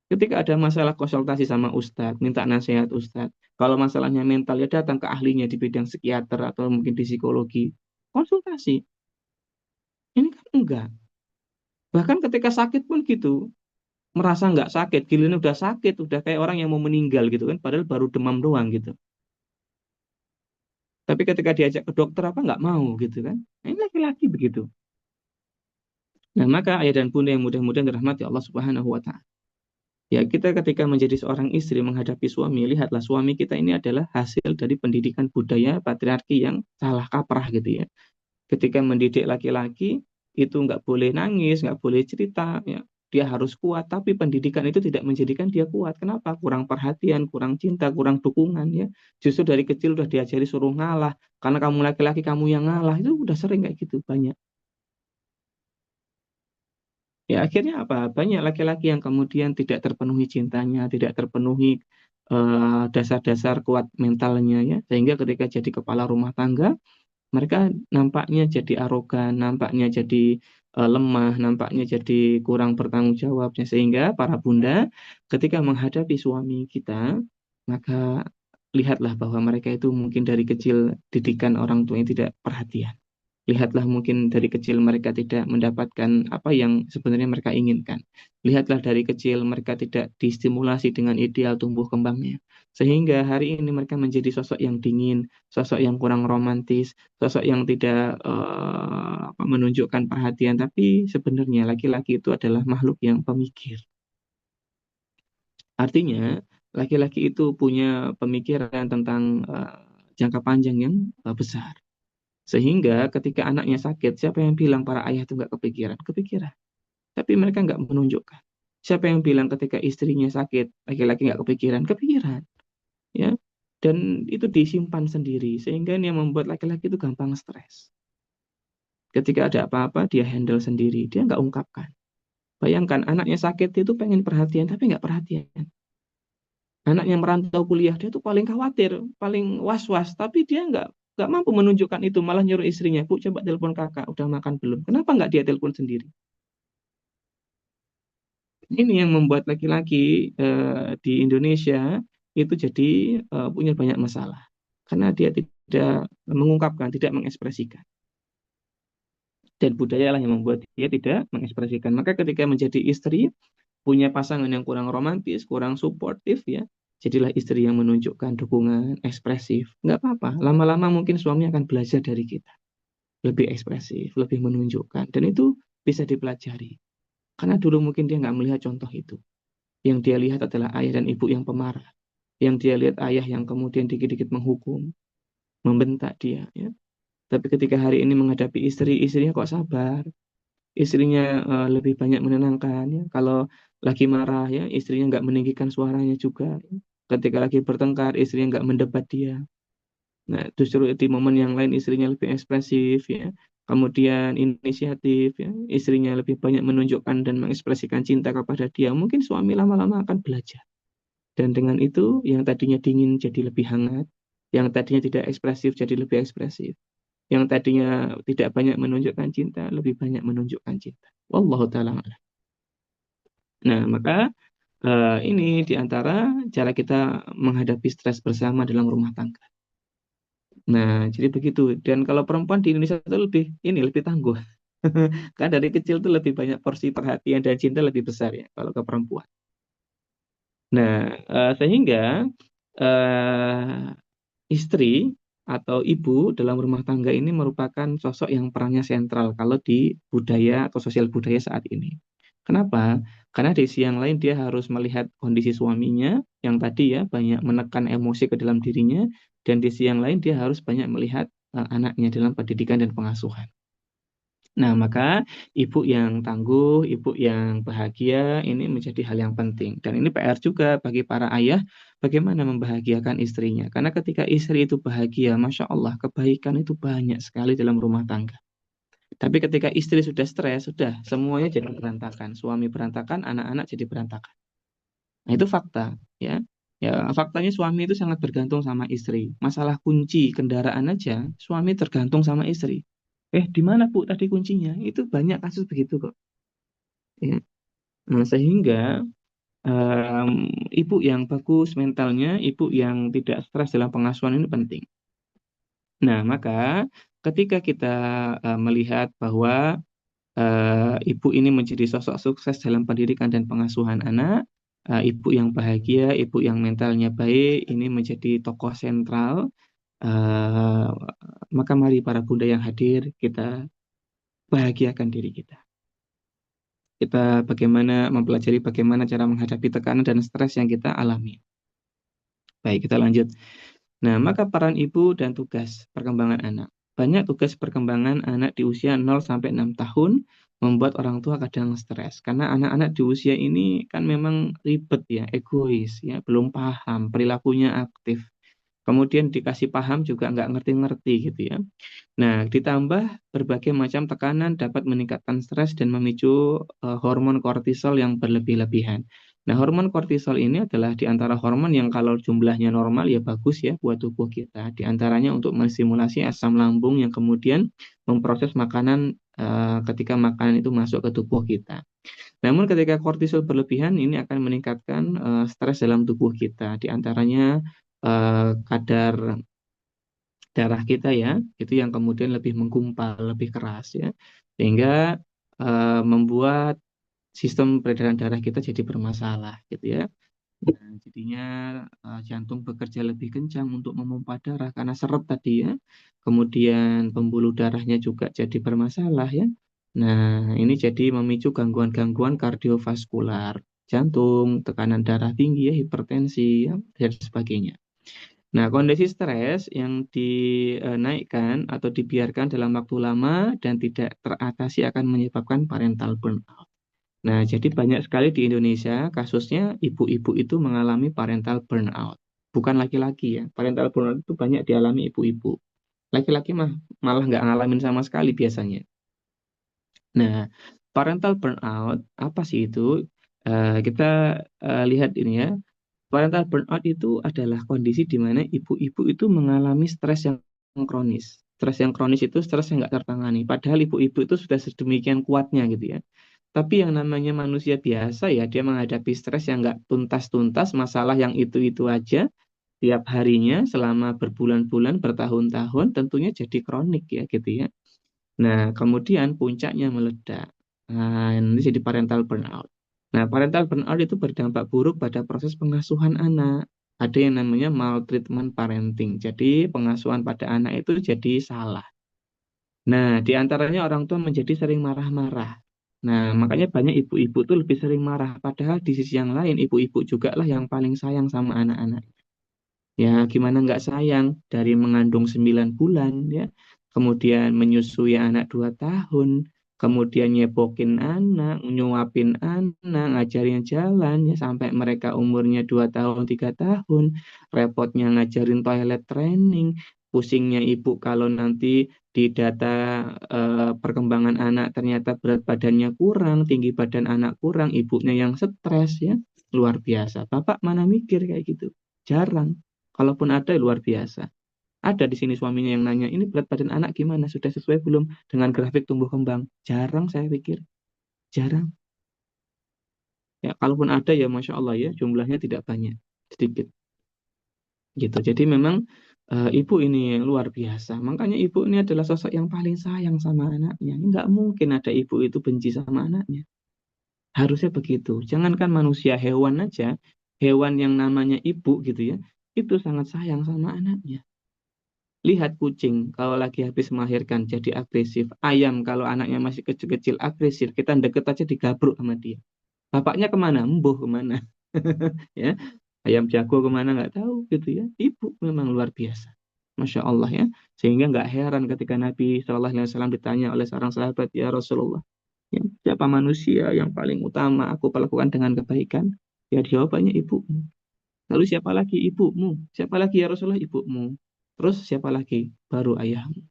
Ketika ada masalah konsultasi sama ustadz, minta nasihat ustadz. Kalau masalahnya mental ya datang ke ahlinya di bidang psikiater atau mungkin di psikologi. Konsultasi. Ini kan enggak. Bahkan ketika sakit pun gitu. Merasa nggak sakit, giliran udah sakit, udah kayak orang yang mau meninggal gitu kan. Padahal baru demam doang gitu. Tapi ketika diajak ke dokter apa nggak mau gitu kan. Nah, ini laki-laki begitu. Nah maka ayah dan bunda yang mudah-mudahan dirahmati Allah Subhanahu wa Ta'ala. Ya, kita ketika menjadi seorang istri menghadapi suami, lihatlah suami kita ini adalah hasil dari pendidikan budaya patriarki yang salah kaprah gitu ya. Ketika mendidik laki-laki, itu nggak boleh nangis, nggak boleh cerita, ya. Dia harus kuat, tapi pendidikan itu tidak menjadikan dia kuat. Kenapa? Kurang perhatian, kurang cinta, kurang dukungan ya. Justru dari kecil udah diajari suruh ngalah, karena kamu laki-laki kamu yang ngalah, itu udah sering kayak gitu banyak. Ya akhirnya apa? Banyak laki-laki yang kemudian tidak terpenuhi cintanya, tidak terpenuhi dasar-dasar kuat mentalnya ya, sehingga ketika jadi kepala rumah tangga, mereka nampaknya jadi arogan, nampaknya jadi lemah, nampaknya jadi kurang bertanggung jawabnya, sehingga para bunda ketika menghadapi suami kita, maka lihatlah bahwa mereka itu mungkin dari kecil didikan orang tua yang tidak perhatian. Lihatlah mungkin dari kecil mereka tidak mendapatkan apa yang sebenarnya mereka inginkan. Lihatlah dari kecil mereka tidak distimulasi dengan ideal tumbuh kembangnya. Sehingga hari ini mereka menjadi sosok yang dingin, sosok yang kurang romantis, sosok yang tidak menunjukkan perhatian. Tapi sebenarnya laki-laki itu adalah makhluk yang pemikir. Artinya, laki-laki itu punya pemikiran tentang jangka panjang yang besar. Sehingga ketika anaknya sakit, siapa yang bilang para ayah itu nggak kepikiran? Kepikiran. Tapi mereka nggak menunjukkan. Siapa yang bilang ketika istrinya sakit, laki-laki nggak kepikiran? Kepikiran. Ya. Dan itu disimpan sendiri. Sehingga ini yang membuat laki-laki itu gampang stres. Ketika ada apa-apa, dia handle sendiri. Dia nggak ungkapkan. Bayangkan, anaknya sakit itu pengen perhatian, tapi nggak perhatian. Anaknya merantau kuliah, dia tuh paling khawatir, paling was-was, tapi dia nggak mampu menunjukkan itu, malah nyuruh istrinya, Bu, coba telepon kakak, udah makan belum? Kenapa nggak dia telepon sendiri? Ini yang membuat laki-laki di Indonesia itu jadi punya banyak masalah, karena dia tidak mengungkapkan, tidak mengekspresikan. Dan budaya lah yang membuat dia tidak mengekspresikan. Maka ketika menjadi istri, punya pasangan yang kurang romantis, kurang suportif ya, jadilah istri yang menunjukkan dukungan, ekspresif. Nggak apa-apa, lama-lama mungkin suami akan belajar dari kita. Lebih ekspresif, lebih menunjukkan. Dan itu bisa dipelajari. Karena dulu mungkin dia nggak melihat contoh itu. Yang dia lihat adalah ayah dan ibu yang pemarah. Yang dia lihat ayah yang kemudian dikit-dikit menghukum, membentak dia. Ya. Tapi ketika hari ini menghadapi istri, istrinya kok sabar. Istrinya lebih banyak menenangkan. Ya. Kalau lagi marah, ya istrinya nggak meninggikan suaranya juga. Ya. Ketika lagi bertengkar, istrinya nggak mendebat dia. Nah, justru di momen yang lain istrinya lebih ekspresif, ya. Kemudian inisiatif, ya. Istrinya lebih banyak menunjukkan dan mengekspresikan cinta kepada dia. Mungkin suami lama-lama akan belajar. Dan dengan itu, yang tadinya dingin jadi lebih hangat. Yang tadinya tidak ekspresif jadi lebih ekspresif. Yang tadinya tidak banyak menunjukkan cinta, lebih banyak menunjukkan cinta. Wallahu ta'ala a'lam. Nah, maka ini diantara cara kita menghadapi stres bersama dalam rumah tangga. Nah, jadi begitu. Dan kalau perempuan di Indonesia itu lebih tangguh. Karena dari kecil tuh lebih banyak porsi perhatian dan cinta lebih besar ya kalau ke perempuan. Nah, sehingga eh, istri atau ibu dalam rumah tangga ini merupakan sosok yang perannya sentral kalau di budaya atau sosial budaya saat ini. Kenapa? Karena di sisi yang lain dia harus melihat kondisi suaminya yang tadi ya banyak menekan emosi ke dalam dirinya, dan di sisi yang lain dia harus banyak melihat anaknya dalam pendidikan dan pengasuhan. Nah, maka ibu yang tangguh, ibu yang bahagia ini menjadi hal yang penting. Dan ini PR juga bagi para ayah, bagaimana membahagiakan istrinya. Karena ketika istri itu bahagia, Masya Allah, kebaikan itu banyak sekali dalam rumah tangga. Tapi ketika istri sudah stres, sudah semuanya jadi berantakan. Suami berantakan, anak-anak jadi berantakan. Nah, itu fakta. Ya, ya faktanya suami itu sangat bergantung sama istri. Masalah kunci kendaraan aja, suami tergantung sama istri. Di mana Bu tadi kuncinya? Itu banyak kasus begitu kok. Ya. Nah, sehingga ibu yang bagus mentalnya, ibu yang tidak stres dalam pengasuhan ini penting. Nah, maka ketika kita melihat bahwa ibu ini menjadi sosok sukses dalam pendidikan dan pengasuhan anak, ibu yang bahagia, ibu yang mentalnya baik, ini menjadi tokoh sentral, maka mari para bunda yang hadir, kita bahagiakan diri kita. Kita mempelajari bagaimana cara menghadapi tekanan dan stres yang kita alami. Baik, kita lanjut. Nah, maka peran ibu dan tugas perkembangan anak. Banyak tugas perkembangan anak di usia 0 sampai 6 tahun membuat orang tua kadang stres. Karena anak-anak di usia ini kan memang ribet ya, egois ya, belum paham, perilakunya aktif. Kemudian dikasih paham juga nggak ngerti-ngerti gitu ya. Nah, ditambah berbagai macam tekanan dapat meningkatkan stres dan memicu hormon kortisol yang berlebih-lebihan. Nah, hormon kortisol ini adalah di antara hormon yang kalau jumlahnya normal ya bagus ya buat tubuh kita. Di antaranya untuk menstimulasi asam lambung yang kemudian memproses makanan ketika makanan itu masuk ke tubuh kita. Namun ketika kortisol berlebihan ini akan meningkatkan stres dalam tubuh kita. Di antaranya kadar darah kita ya, itu yang kemudian lebih menggumpal, lebih keras ya. Sehingga membuat sistem peredaran darah kita jadi bermasalah gitu ya. Nah, jadinya jantung bekerja lebih kencang untuk memompa darah karena seret tadi ya. Kemudian pembuluh darahnya juga jadi bermasalah ya. Nah, ini jadi memicu gangguan-gangguan kardiovaskular, jantung, tekanan darah tinggi ya, hipertensi ya, dan sebagainya. Nah, kondisi stres yang dinaikkan atau dibiarkan dalam waktu lama dan tidak teratasi akan menyebabkan parental burnout. Nah, jadi banyak sekali di Indonesia kasusnya ibu-ibu itu mengalami parental burnout. Bukan laki-laki ya. Parental burnout itu banyak dialami ibu-ibu. Laki-laki malah nggak ngalamin sama sekali biasanya. Nah, parental burnout apa sih itu? Kita lihat ini ya. Parental burnout itu adalah kondisi di mana ibu-ibu itu mengalami stres yang kronis. Stres yang kronis itu stres yang nggak tertangani. Padahal ibu-ibu itu sudah sedemikian kuatnya gitu ya. Tapi yang namanya manusia biasa ya, dia menghadapi stres yang nggak tuntas-tuntas, masalah yang itu-itu aja, tiap harinya selama berbulan-bulan, bertahun-tahun, tentunya jadi kronik ya gitu ya. Nah, kemudian puncaknya meledak. Nah, ini jadi parental burnout. Nah, parental burnout itu berdampak buruk pada proses pengasuhan anak. Ada yang namanya maltreatment parenting. Jadi, pengasuhan pada anak itu jadi salah. Nah, di antaranya orang tua menjadi sering marah-marah. Nah, makanya banyak ibu-ibu tuh lebih sering marah. Padahal di sisi yang lain, ibu-ibu juga lah yang paling sayang sama anak-anak. Ya, gimana nggak sayang dari mengandung 9 bulan, ya. Kemudian menyusui anak 2 tahun, kemudian nyebokin anak, nyuapin anak, ngajarin jalan, ya, sampai mereka umurnya 2 tahun, 3 tahun, repotnya ngajarin toilet training, pusingnya ibu kalau nanti di data perkembangan anak ternyata berat badannya kurang, tinggi badan anak kurang, ibunya yang stres, ya, luar biasa. Bapak mana mikir kayak gitu? Jarang. Kalaupun ada, luar biasa. Ada di sini suaminya yang nanya, ini berat badan anak gimana? Sudah sesuai belum dengan grafik tumbuh kembang? Jarang saya pikir. Jarang. Ya, kalaupun ada ya Masya Allah ya, jumlahnya tidak banyak. Sedikit. Gitu. Jadi memang ibu ini luar biasa. Makanya ibu ini adalah sosok yang paling sayang sama anaknya. Nggak mungkin ada ibu itu benci sama anaknya. Harusnya begitu. Jangankan manusia, hewan aja. Hewan yang namanya ibu gitu ya. Itu sangat sayang sama anaknya. Lihat kucing kalau lagi habis melahirkan jadi agresif. Ayam kalau anaknya masih kecil-kecil agresif. Kita deket aja digabruk sama dia. Bapaknya kemana? Mbuh kemana? Ya, ayam jago kemana nggak tahu gitu ya. Ibu memang luar biasa. Masya Allah ya. Sehingga nggak heran ketika Nabi SAW ditanya oleh seorang sahabat, ya Rasulullah, ya, siapa manusia yang paling utama aku perlakukan dengan kebaikan? Ya jawabannya ibumu. Lalu siapa lagi? Ibumu. Siapa lagi ya Rasulullah? Ibumu. Terus siapa lagi? Baru ayahmu.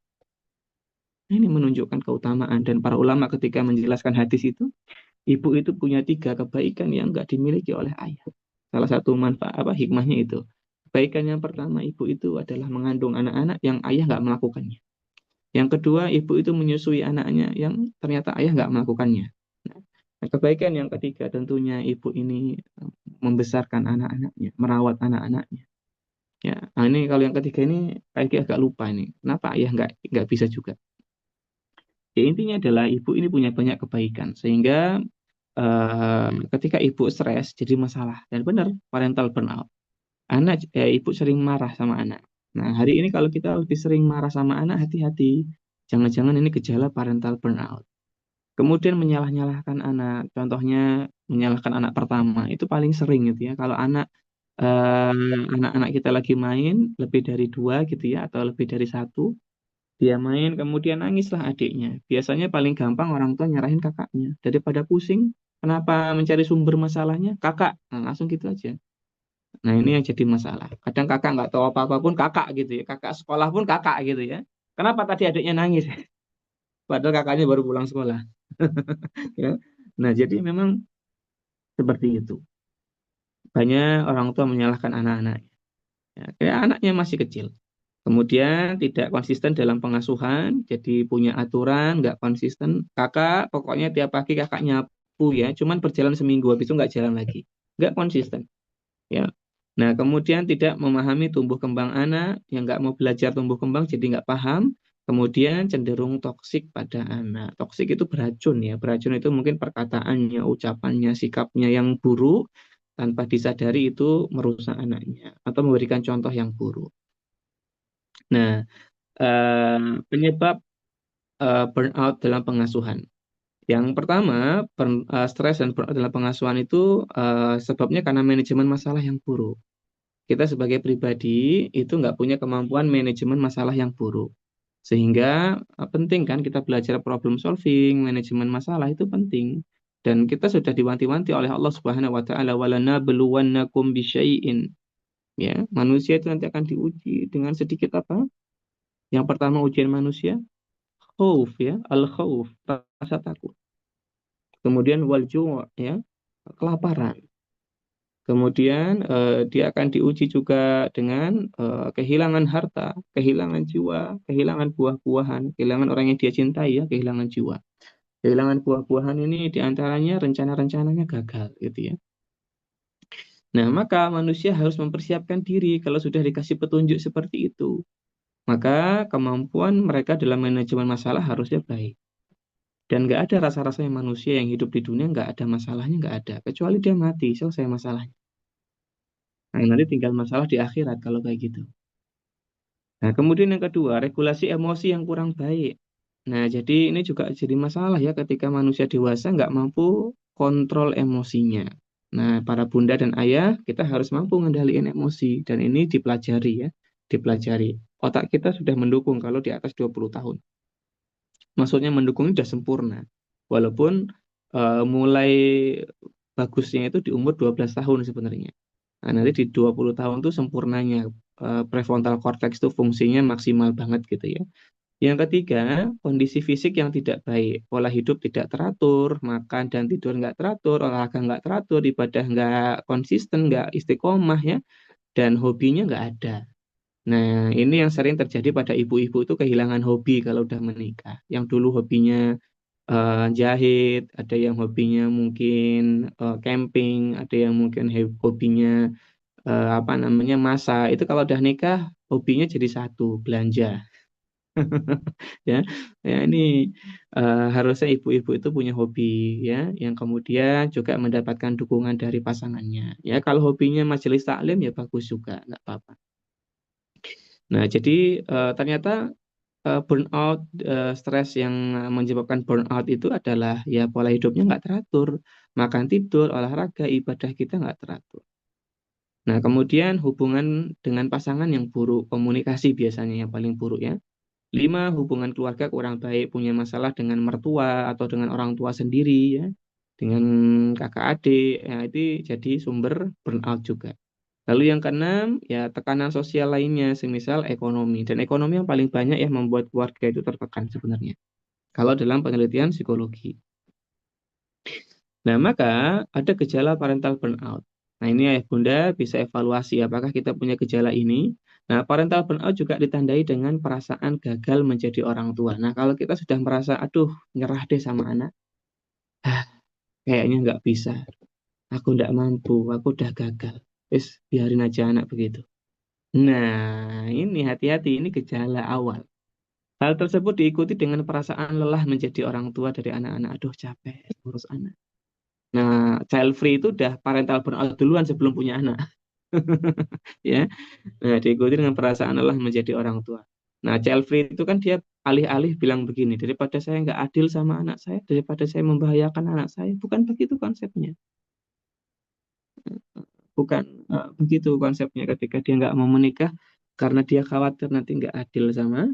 Ini menunjukkan keutamaan dan para ulama ketika menjelaskan hadis itu, ibu itu punya 3 kebaikan yang nggak dimiliki oleh ayah. Salah satu manfaat hikmahnya itu. Kebaikan yang pertama, ibu itu adalah mengandung anak-anak yang ayah nggak melakukannya. Yang kedua, ibu itu menyusui anaknya yang ternyata ayah nggak melakukannya. Nah, kebaikan yang ketiga tentunya ibu ini membesarkan anak-anaknya, merawat anak-anaknya. Ya, nah ini kalau yang ketiga ini kayaknya agak lupa ini. Kenapa ayah nggak bisa juga? Ya intinya adalah ibu ini punya banyak kebaikan sehingga ketika ibu stres jadi masalah dan benar parental burnout. Ibu sering marah sama anak. Nah hari ini kalau kita lebih sering marah sama anak, hati-hati. Jangan-jangan ini gejala parental burnout. Kemudian menyalah-nyalahkan anak, contohnya menyalahkan anak pertama itu paling sering gitu ya. Kalau anak-anak kita lagi main lebih dari 2 gitu ya atau lebih dari 1, dia main kemudian nangislah adiknya. Biasanya paling gampang orang tua nyerahin kakaknya daripada pusing. Kenapa mencari sumber masalahnya? Kakak, nah, langsung gitu aja. Nah, ini yang jadi masalah. Kadang kakak nggak tahu apa-apa pun kakak gitu ya. Kakak sekolah pun kakak gitu ya. Kenapa tadi adiknya nangis? Padahal kakaknya baru pulang sekolah. Ya. Nah, jadi memang seperti itu. Banyak orang tua menyalahkan anak-anak. Ya, kayak anaknya masih kecil. Kemudian tidak konsisten dalam pengasuhan, jadi punya aturan, nggak konsisten. Kakak, pokoknya tiap pagi kakak nyapu ya, cuman berjalan seminggu, habis itu nggak jalan lagi. Nggak konsisten. Ya. Nah, kemudian tidak memahami tumbuh kembang anak, yang nggak mau belajar tumbuh kembang, jadi nggak paham. Kemudian cenderung toksik pada anak. Toksik itu beracun ya. Beracun itu mungkin perkataannya, ucapannya, sikapnya yang buruk, tanpa disadari itu merusak anaknya atau memberikan contoh yang buruk. Nah, penyebab burnout dalam pengasuhan. Yang pertama, stres dan burnout dalam pengasuhan itu sebabnya karena manajemen masalah yang buruk. Kita sebagai pribadi itu nggak punya kemampuan manajemen masalah yang buruk. Sehingga penting kan kita belajar problem solving, manajemen masalah itu penting. Dan kita sudah diwanti-wanti oleh Allah Subhanahu wa taala walanabluwannakum bisyai'in. Ya, manusia itu nanti akan diuji dengan sedikit apa? Yang pertama ujian manusia, khauf ya, al-khauf, rasa takut. Kemudian wal ju' ya, kelaparan. Kemudian dia akan diuji juga dengan kehilangan harta, kehilangan jiwa, kehilangan buah-buahan, kehilangan orang yang dia cintai ya, kehilangan jiwa. Kehilangan buah-buahan ini diantaranya rencana-rencananya gagal gitu ya. Nah, maka manusia harus mempersiapkan diri kalau sudah dikasih petunjuk seperti itu. Maka kemampuan mereka dalam manajemen masalah harusnya baik. Dan nggak ada rasa-rasanya manusia yang hidup di dunia nggak ada masalahnya, nggak ada. Kecuali dia mati, selesai masalahnya. Nah, nanti tinggal masalah di akhirat kalau kayak gitu. Nah, kemudian yang kedua, regulasi emosi yang kurang baik. Nah, jadi ini juga jadi masalah ya ketika manusia dewasa nggak mampu kontrol emosinya. Nah, para bunda dan ayah, kita harus mampu mengendalikan emosi. Dan ini dipelajari ya, dipelajari. Otak kita sudah mendukung kalau di atas 20 tahun. Maksudnya mendukung sudah sempurna. Walaupun mulai bagusnya itu di umur 12 tahun sebenarnya. Nah, nanti di 20 tahun itu sempurnanya prefrontal cortex itu fungsinya maksimal banget gitu ya. Yang ketiga, kondisi fisik yang tidak baik, pola hidup tidak teratur, makan dan tidur nggak teratur, olahraga nggak teratur, ibadah nggak konsisten, nggak istiqomah ya, dan hobinya nggak ada. Nah, ini yang sering terjadi pada ibu-ibu itu kehilangan hobi kalau udah menikah. Yang dulu hobinya jahit, ada yang hobinya mungkin camping, ada yang mungkin hobinya apa namanya masak. Itu kalau udah nikah hobinya jadi satu, belanja. Ya, ya ini harusnya ibu-ibu itu punya hobi ya, yang kemudian juga mendapatkan dukungan dari pasangannya. Ya, kalau hobinya majelis taklim ya bagus juga, nggak apa-apa. Nah, jadi ternyata burnout, stres yang menyebabkan burnout itu adalah ya pola hidupnya nggak teratur, makan tidur, olahraga, ibadah kita nggak teratur. Nah, kemudian hubungan dengan pasangan yang buruk, komunikasi biasanya yang paling buruk ya. 5, hubungan keluarga kurang baik, punya masalah dengan mertua atau dengan orang tua sendiri ya, dengan kakak adik, ya itu jadi sumber burnout juga. Lalu yang keenam, ya tekanan sosial lainnya, semisal ekonomi. Dan ekonomi yang paling banyak ya membuat keluarga itu tertekan sebenarnya. Kalau dalam penelitian psikologi. Nah, maka ada gejala parental burnout. Nah, ini ayah bunda bisa evaluasi apakah kita punya gejala ini. Nah, parental burnout juga ditandai dengan perasaan gagal menjadi orang tua. Nah, kalau kita sudah merasa, aduh, nyerah deh sama anak, ah, kayaknya nggak bisa, aku nggak mampu, aku udah gagal. Terus biarin aja anak begitu. Nah, ini hati-hati, ini gejala awal. Hal tersebut diikuti dengan perasaan lelah menjadi orang tua dari anak-anak. Aduh, capek ngurus anak. Nah, child free itu udah parental burnout duluan sebelum punya anak. Ya. Nah, diikuti dengan perasaan lelah menjadi orang tua. Nah, child free itu kan dia alih-alih bilang begini, daripada saya nggak adil sama anak saya, daripada saya membahayakan anak saya. Bukan begitu konsepnya. Bukan begitu konsepnya ketika dia nggak mau menikah karena dia khawatir nanti nggak adil sama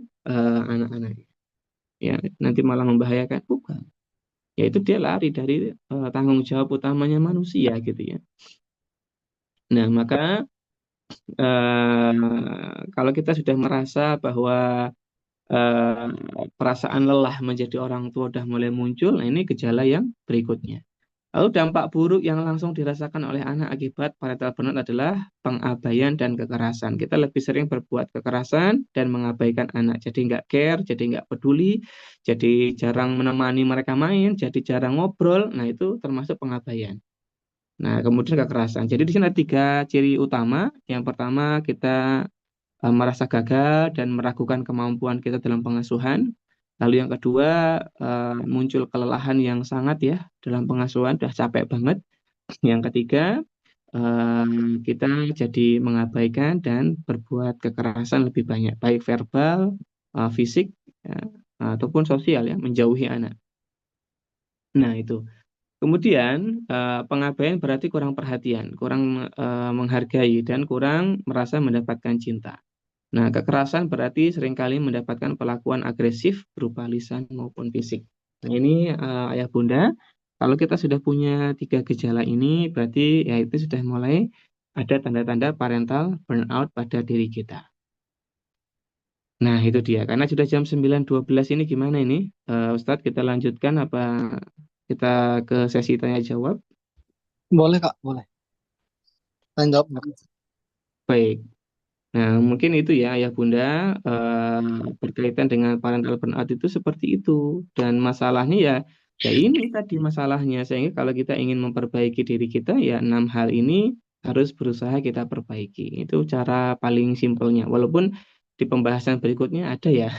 anak-anaknya. Ya, nanti malah membahayakan. Bukan. Yaitu dia lari dari tanggung jawab utamanya manusia gitu ya. Nah, maka eh, kalau kita sudah merasa bahwa eh, perasaan lelah menjadi orang tua sudah mulai muncul, nah ini gejala yang berikutnya. Lalu dampak buruk yang langsung dirasakan oleh anak akibat parental burnout adalah pengabaian dan kekerasan. Kita lebih sering berbuat kekerasan dan mengabaikan anak. Jadi nggak care, jadi nggak peduli, jadi jarang menemani mereka main, jadi jarang ngobrol. Nah itu termasuk pengabaian. Nah kemudian kekerasan. Jadi di sini ada tiga ciri utama. Yang pertama kita merasa gagal dan meragukan kemampuan kita dalam pengasuhan. Lalu yang kedua, muncul kelelahan yang sangat ya dalam pengasuhan, udah capek banget. Yang ketiga, eh, kita jadi mengabaikan dan berbuat kekerasan lebih banyak, baik verbal, fisik, ya, ataupun sosial ya, menjauhi anak. Nah itu. Kemudian pengabaian berarti kurang perhatian, kurang menghargai dan kurang merasa mendapatkan cinta. Nah, kekerasan berarti seringkali mendapatkan perlakuan agresif berupa lisan maupun fisik. Nah, ini ayah bunda, kalau kita sudah punya tiga gejala ini, berarti ya itu sudah mulai ada tanda-tanda parental burnout pada diri kita. Nah, itu dia. Karena sudah jam 9.12 ini gimana ini? Ustadz, kita lanjutkan apa kita ke sesi tanya jawab? Boleh Kak, boleh. Tanya jawab Kak. Baik. Nah, mungkin itu ya ayah bunda berkaitan dengan parental burnout itu seperti itu dan masalahnya ya ya ini tadi masalahnya sehingga kalau kita ingin memperbaiki diri kita ya 6 hal ini harus berusaha kita perbaiki. Itu cara paling simpelnya. Walaupun di pembahasan berikutnya ada ya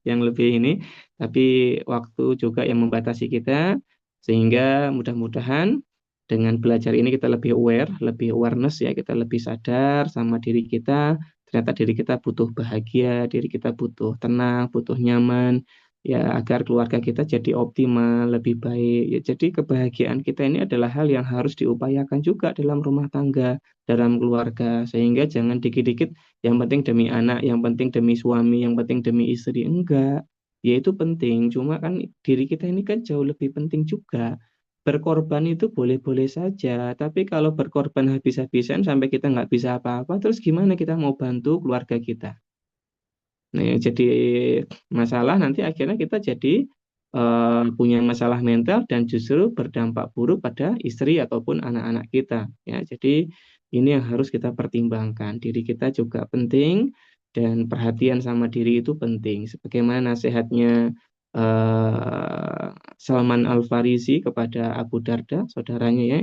yang lebih ini, tapi waktu juga yang membatasi kita, sehingga mudah-mudahan dengan belajar ini kita lebih aware, lebih awareness ya, kita lebih sadar sama diri kita, ternyata diri kita butuh bahagia, diri kita butuh tenang, butuh nyaman, ya agar keluarga kita jadi optimal, lebih baik. Ya, jadi kebahagiaan kita ini adalah hal yang harus diupayakan juga dalam rumah tangga, dalam keluarga, sehingga jangan dikit-dikit yang penting demi anak, yang penting demi suami, yang penting demi istri. Enggak. Ya itu penting, cuma kan diri kita ini kan jauh lebih penting juga. Berkorban itu boleh-boleh saja, tapi kalau berkorban habis-habisan sampai kita nggak bisa apa-apa, terus gimana kita mau bantu keluarga kita? Nah, yang jadi masalah nanti akhirnya kita jadi punya masalah mental dan justru berdampak buruk pada istri ataupun anak-anak kita. Ya, jadi ini yang harus kita pertimbangkan. Diri kita juga penting dan perhatian sama diri itu penting. Sebagaimana nasihatnya Salman Al-Farisi kepada Abu Darda, saudaranya ya,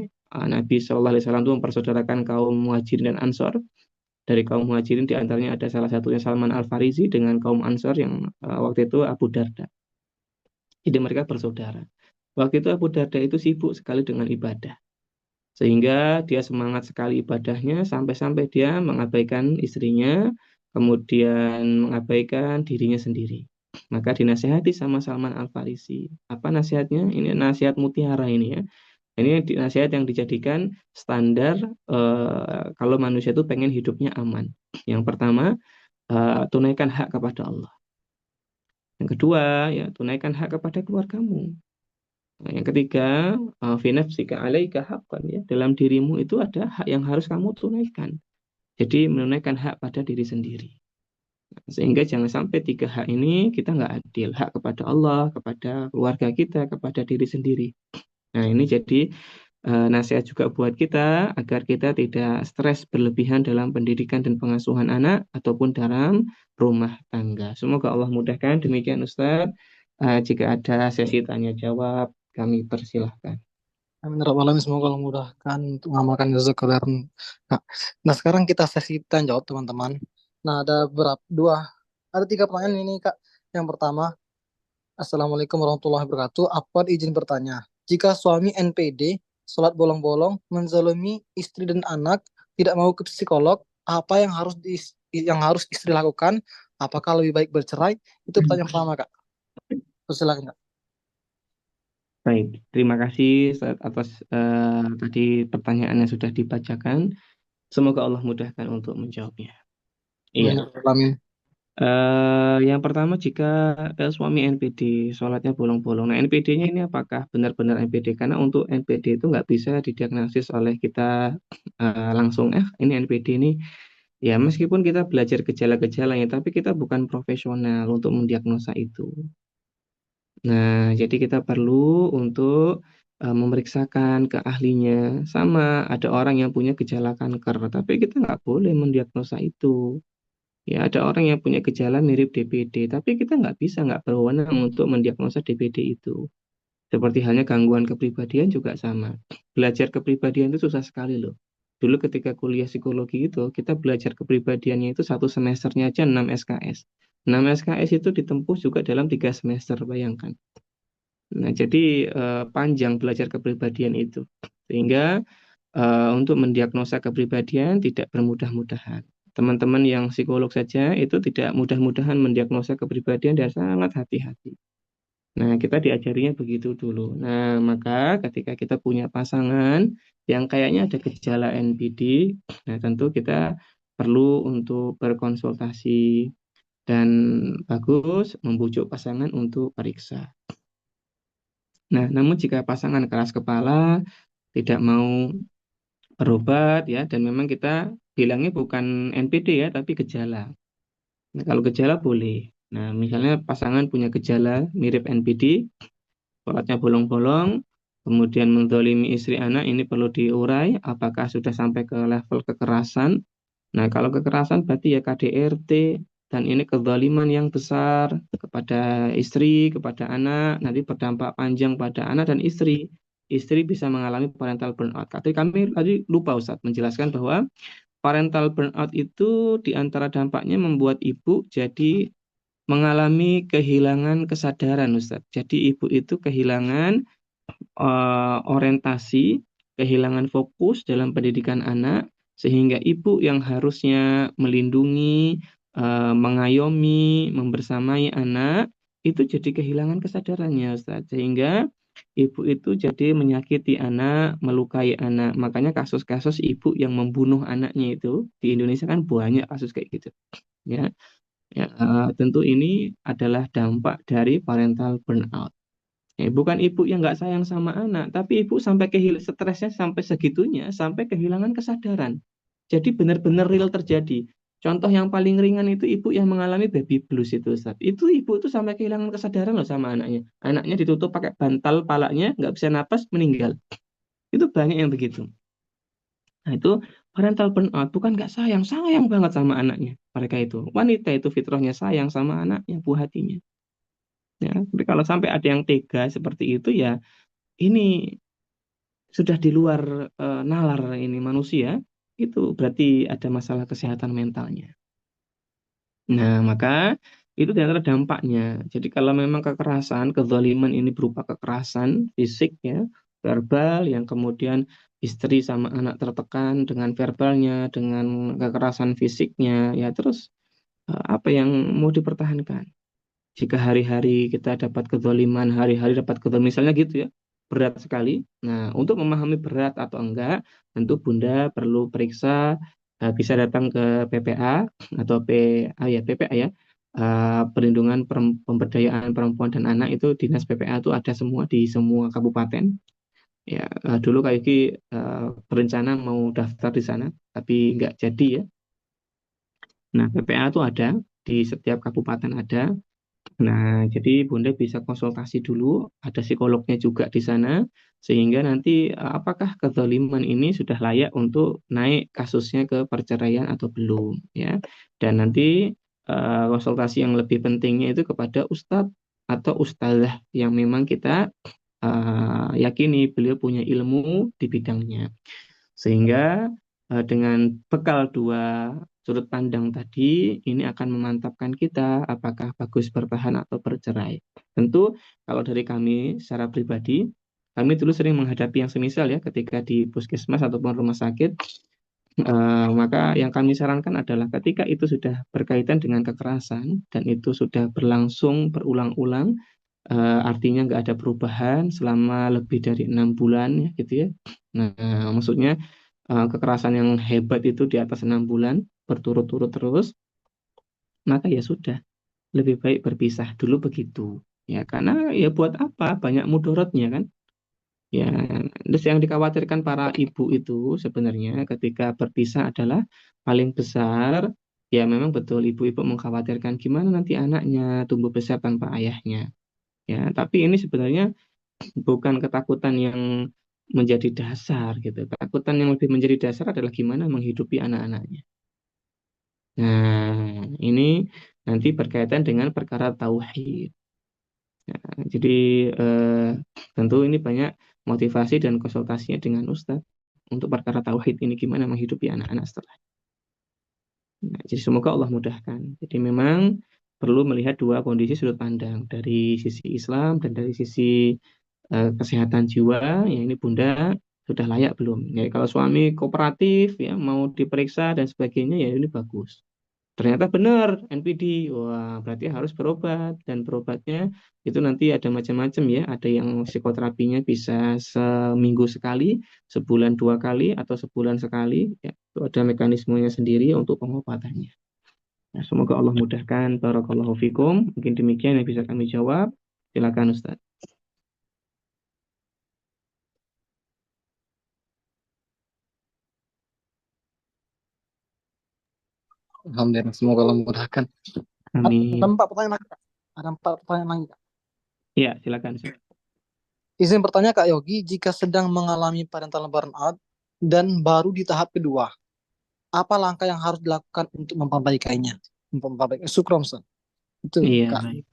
Nabi Shallallahu Alaihi Wasallam itu mempersaudarakan kaum Muhajirin dan Ansor. Dari kaum Muhajirin di antaranya ada salah satunya Salman Al-Farisi dengan kaum Ansor yang waktu itu Abu Darda. Jadi mereka bersaudara. Waktu itu Abu Darda itu sibuk sekali dengan ibadah. Sehingga dia semangat sekali ibadahnya sampai-sampai dia mengabaikan istrinya, kemudian mengabaikan dirinya sendiri. Maka dinasehati sama Salman Al-Farisi. Apa nasihatnya? Ini nasihat mutiara ini ya. Ini nasihat yang dijadikan standar kalau manusia itu pengen hidupnya aman. Yang pertama, tunaikan hak kepada Allah. Yang kedua, ya tunaikan hak kepada keluargamu. Nah, yang ketiga, fi nafsika 'alaika haqqan ya. Dalam dirimu itu ada hak yang harus kamu tunaikan. Jadi menunaikan hak pada diri sendiri. Sehingga jangan sampai tiga hak ini kita nggak adil. Hak kepada Allah, kepada keluarga kita, kepada diri sendiri. Nah, ini jadi nasihat juga buat kita agar kita tidak stres berlebihan dalam pendidikan dan pengasuhan anak ataupun dalam rumah tangga. Semoga Allah mudahkan. Demikian Ustadz. Jika ada sesi tanya jawab, kami persilahkan. Amin ya rabbal alamin. Semoga Allah memudahkan untuk mengamalkan jasa kalian. Nah, sekarang kita sesi tanya jawab teman-teman. Nah, ada tiga pertanyaan ini Kak. Yang pertama, Assalamualaikum warahmatullahi wabarakatuh. Apa izin bertanya? Jika suami NPD, sholat bolong-bolong, menzalimi istri dan anak, tidak mau ke psikolog, apa yang harus istri lakukan? Apakah lebih baik bercerai? Itu pertanyaan pertama Kak. Silakan Kak. Baik, terima kasih Ustadz, atas tadi pertanyaan yang sudah dibacakan. Semoga Allah mudahkan untuk menjawabnya. Amin Iya. ya rabbal alamin. Yang pertama jika suami NPD, sholatnya bolong-bolong. Nah, NPD-nya ini apakah benar-benar NPD? Karena untuk NPD itu nggak bisa didiagnosis oleh kita langsung, ini NPD ini. Ya, meskipun kita belajar gejala-gejalanya, tapi kita bukan profesional untuk mendiagnosa itu. Nah, jadi kita perlu untuk memeriksakan ke ahlinya. Sama, ada orang yang punya gejala kanker, tapi kita nggak boleh mendiagnosa itu. Ya, ada orang yang punya gejala mirip DBD, tapi kita nggak berwenang untuk mendiagnosa DBD itu. Seperti halnya gangguan kepribadian juga sama. Belajar kepribadian itu susah sekali loh. Dulu ketika kuliah psikologi itu, kita belajar kepribadiannya itu satu semesternya aja 6 SKS. 6 SKS itu ditempuh juga dalam 3 semester, bayangkan. Nah, jadi panjang belajar kepribadian itu. Sehingga untuk mendiagnosa kepribadian tidak bermudah-mudahan. Teman-teman yang psikolog saja itu tidak mudah-mudahan mendiagnosa kepribadian dan sangat hati-hati. Nah, kita diajarinya begitu dulu. Nah, maka ketika kita punya pasangan yang kayaknya ada gejala NPD, nah tentu kita perlu untuk berkonsultasi dan bagus membujuk pasangan untuk periksa. Nah, namun jika pasangan keras kepala, tidak mau berobat ya, dan memang kita bilangnya bukan NPD ya, tapi gejala. Nah, kalau gejala boleh. Nah, misalnya pasangan punya gejala mirip NPD, sholatnya bolong-bolong, kemudian menzalimi istri anak, ini perlu diurai, apakah sudah sampai ke level kekerasan. Nah, kalau kekerasan berarti ya KDRT, dan ini kezaliman yang besar kepada istri, kepada anak, nanti berdampak panjang pada anak dan istri. Istri bisa mengalami parental burnout. Tapi kami tadi lupa Ustadz menjelaskan bahwa parental burnout itu di antara dampaknya membuat ibu jadi mengalami kehilangan kesadaran, Ustadz. Jadi ibu itu kehilangan orientasi, kehilangan fokus dalam pendidikan anak, sehingga ibu yang harusnya melindungi, mengayomi, membersamai anak, itu jadi kehilangan kesadarannya, Ustaz. Sehingga ibu itu jadi menyakiti anak, melukai anak. Makanya kasus-kasus ibu yang membunuh anaknya itu di Indonesia kan banyak kasus kayak gitu. Ya, ya, tentu ini adalah dampak dari parental burnout. Bukan ibu yang nggak sayang sama anak, tapi ibu sampai stresnya sampai segitunya, sampai kehilangan kesadaran. Jadi benar-benar real terjadi. Contoh yang paling ringan itu ibu yang mengalami baby blues itu, Ustaz. Itu ibu itu sampai kehilangan kesadaran loh sama anaknya. Anaknya ditutup pakai bantal palanya, nggak bisa napas, meninggal. Itu banyak yang begitu. Nah, itu parental burnout, bukan nggak sayang, sayang banget sama anaknya. Mereka itu, wanita itu fitrahnya sayang sama anaknya, buah hatinya. Ya, tapi kalau sampai ada yang tega seperti itu ya, ini sudah di luar nalar ini manusia, itu berarti ada masalah kesehatan mentalnya. Nah, maka itu di antara dampaknya. Jadi kalau memang kekerasan, kezaliman ini berupa kekerasan fisik ya, verbal yang kemudian istri sama anak tertekan dengan verbalnya, dengan kekerasan fisiknya, ya terus apa yang mau dipertahankan? Jika hari-hari kita dapat kezaliman, hari-hari dapat kezaliman, misalnya gitu ya, berat sekali. Nah, untuk memahami berat atau enggak, tentu Bunda perlu periksa, bisa datang ke PPA atau PPA ya, Perlindungan Pemberdayaan Perempuan dan Anak itu Dinas PPA itu ada semua di semua kabupaten. Ya, dulu Kak Yuki berencana mau daftar di sana, tapi nggak jadi ya. Nah, PPA itu ada di setiap kabupaten ada. Nah, jadi Bunda bisa konsultasi dulu, ada psikolognya juga di sana, sehingga nanti apakah kezaliman ini sudah layak untuk naik kasusnya ke perceraian atau belum, ya. Dan nanti konsultasi yang lebih pentingnya itu kepada ustadz atau ustazah yang memang kita yakini beliau punya ilmu di bidangnya. Sehingga dengan bekal dua sudut pandang tadi, ini akan memantapkan kita apakah bagus bertahan atau bercerai. Tentu kalau dari kami secara pribadi, kami dulu sering menghadapi yang semisal ya ketika di puskesmas ataupun rumah sakit, maka yang kami sarankan adalah ketika itu sudah berkaitan dengan kekerasan dan itu sudah berlangsung berulang-ulang, artinya nggak ada perubahan selama lebih dari 6 bulan ya gitu ya. Nah, maksudnya kekerasan yang hebat itu di atas 6 bulan berturut-turut terus, maka ya sudah, lebih baik berpisah dulu begitu. Ya, karena ya buat apa? Banyak mudorotnya kan. Ya, terus yang dikhawatirkan para ibu itu sebenarnya ketika berpisah adalah paling besar, ya memang betul ibu-ibu mengkhawatirkan gimana nanti anaknya tumbuh besar tanpa ayahnya. Ya, tapi ini sebenarnya bukan ketakutan yang menjadi dasar gitu. Ketakutan yang lebih menjadi dasar adalah gimana menghidupi anak-anaknya. Nah, ini nanti berkaitan dengan perkara tauhid. Jadi eh, tentu ini banyak motivasi dan konsultasinya dengan Ustadz untuk perkara tauhid ini gimana menghidupi anak-anak setelah. Nah, jadi semoga Allah mudahkan. Jadi memang perlu melihat dua kondisi sudut pandang dari sisi Islam dan dari sisi kesehatan jiwa. Ya ini Bunda sudah layak belum? Ya kalau suami kooperatif ya mau diperiksa dan sebagainya ya ini bagus. Ternyata benar NPD, wah berarti harus berobat dan berobatnya itu nanti ada macam-macam ya. Ada yang psikoterapinya bisa seminggu sekali, sebulan dua kali atau sebulan sekali. Ya, itu ada mekanismenya sendiri untuk pengobatannya. Nah, semoga Allah mudahkan. Barakallahu fikum. Mungkin demikian yang bisa kami jawab. Silakan Ustaz. Alhamdulillah, semoga Allah memudahkan. Ada Amin. 4 pertanyaan lagi, Kak. Ada 4 pertanyaan lagi, Kak. Ya, silakan Ustaz. Izin bertanya Kak Yogi, jika sedang mengalami parental burnout dan baru di tahap kedua, apa langkah yang harus dilakukan untuk memperbaikinya? Memperbaiki Syukron, Ustaz. Itu Iya, Kak. baik.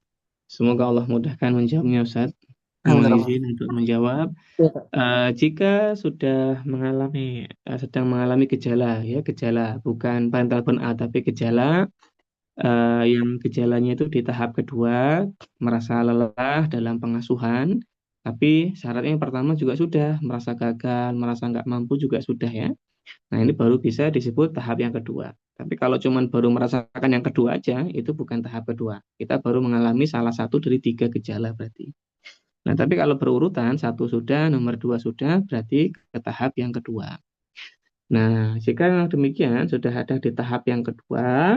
Semoga Allah mudahkan menjawabnya Ustaz. Mohon Alhamdulillah. izin untuk menjawab. Iya, Kak. Jika sudah sedang mengalami gejala ya gejala bukan parental burnout tapi gejala yang gejalanya itu di tahap kedua merasa lelah dalam pengasuhan tapi syaratnya yang pertama juga sudah merasa gagal merasa nggak mampu juga sudah ya. Nah ini baru bisa disebut tahap yang kedua. Tapi kalau cuman baru merasakan yang kedua aja itu bukan tahap kedua. Kita baru mengalami salah satu dari 3 gejala berarti. Nah, tapi kalau berurutan, satu sudah, nomor 2 sudah, berarti ke tahap yang kedua. Nah, jika demikian, sudah ada di tahap yang kedua,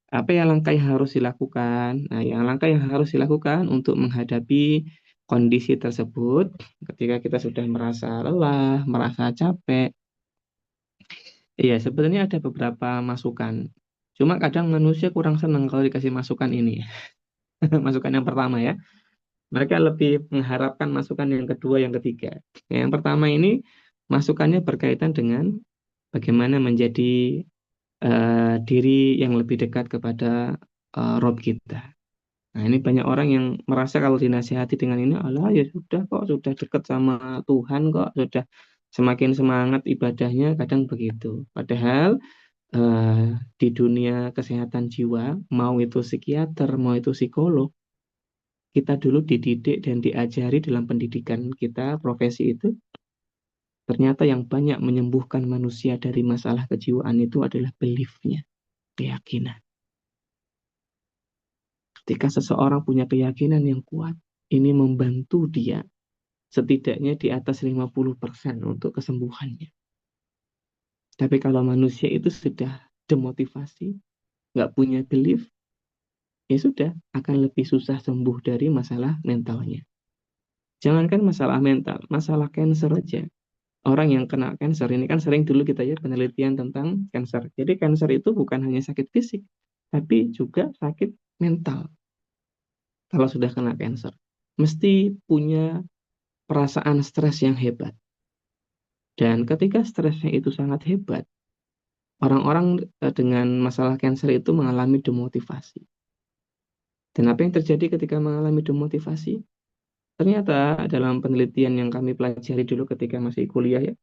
apa yang langkah yang harus dilakukan? Nah, yang langkah yang harus dilakukan untuk menghadapi kondisi tersebut, ketika kita sudah merasa lelah, merasa capek, iya, sebenarnya ada beberapa masukan. Cuma kadang manusia kurang senang kalau dikasih masukan ini. Masukan yang pertama ya. Mereka lebih mengharapkan masukan yang kedua, yang ketiga. Yang pertama ini masukannya berkaitan dengan bagaimana menjadi diri yang lebih dekat kepada Rob kita. Nah, ini banyak orang yang merasa kalau dinasihati dengan ini, Allah ya sudah kok, sudah dekat sama Tuhan kok, sudah semakin semangat ibadahnya, kadang begitu. Padahal di dunia kesehatan jiwa, mau itu psikiater, mau itu psikolog, kita dulu dididik dan diajari dalam pendidikan kita, profesi itu, ternyata yang banyak menyembuhkan manusia dari masalah kejiwaan itu adalah beliefnya, keyakinan. Ketika seseorang punya keyakinan yang kuat, ini membantu dia setidaknya di atas 50% untuk kesembuhannya. Tapi kalau manusia itu sudah demotivasi, nggak punya belief, ya sudah, akan lebih susah sembuh dari masalah mentalnya. Jangankan masalah mental, masalah cancer aja. Orang yang kena cancer ini kan sering dulu kita ya penelitian tentang cancer. Jadi cancer itu bukan hanya sakit fisik, tapi juga sakit mental. Kalau sudah kena cancer, mesti punya perasaan stres yang hebat. Dan ketika stresnya itu sangat hebat, orang-orang dengan masalah cancer itu mengalami demotivasi. Dan apa yang terjadi ketika mengalami demotivasi? Ternyata dalam penelitian yang kami pelajari dulu ketika masih kuliah ya,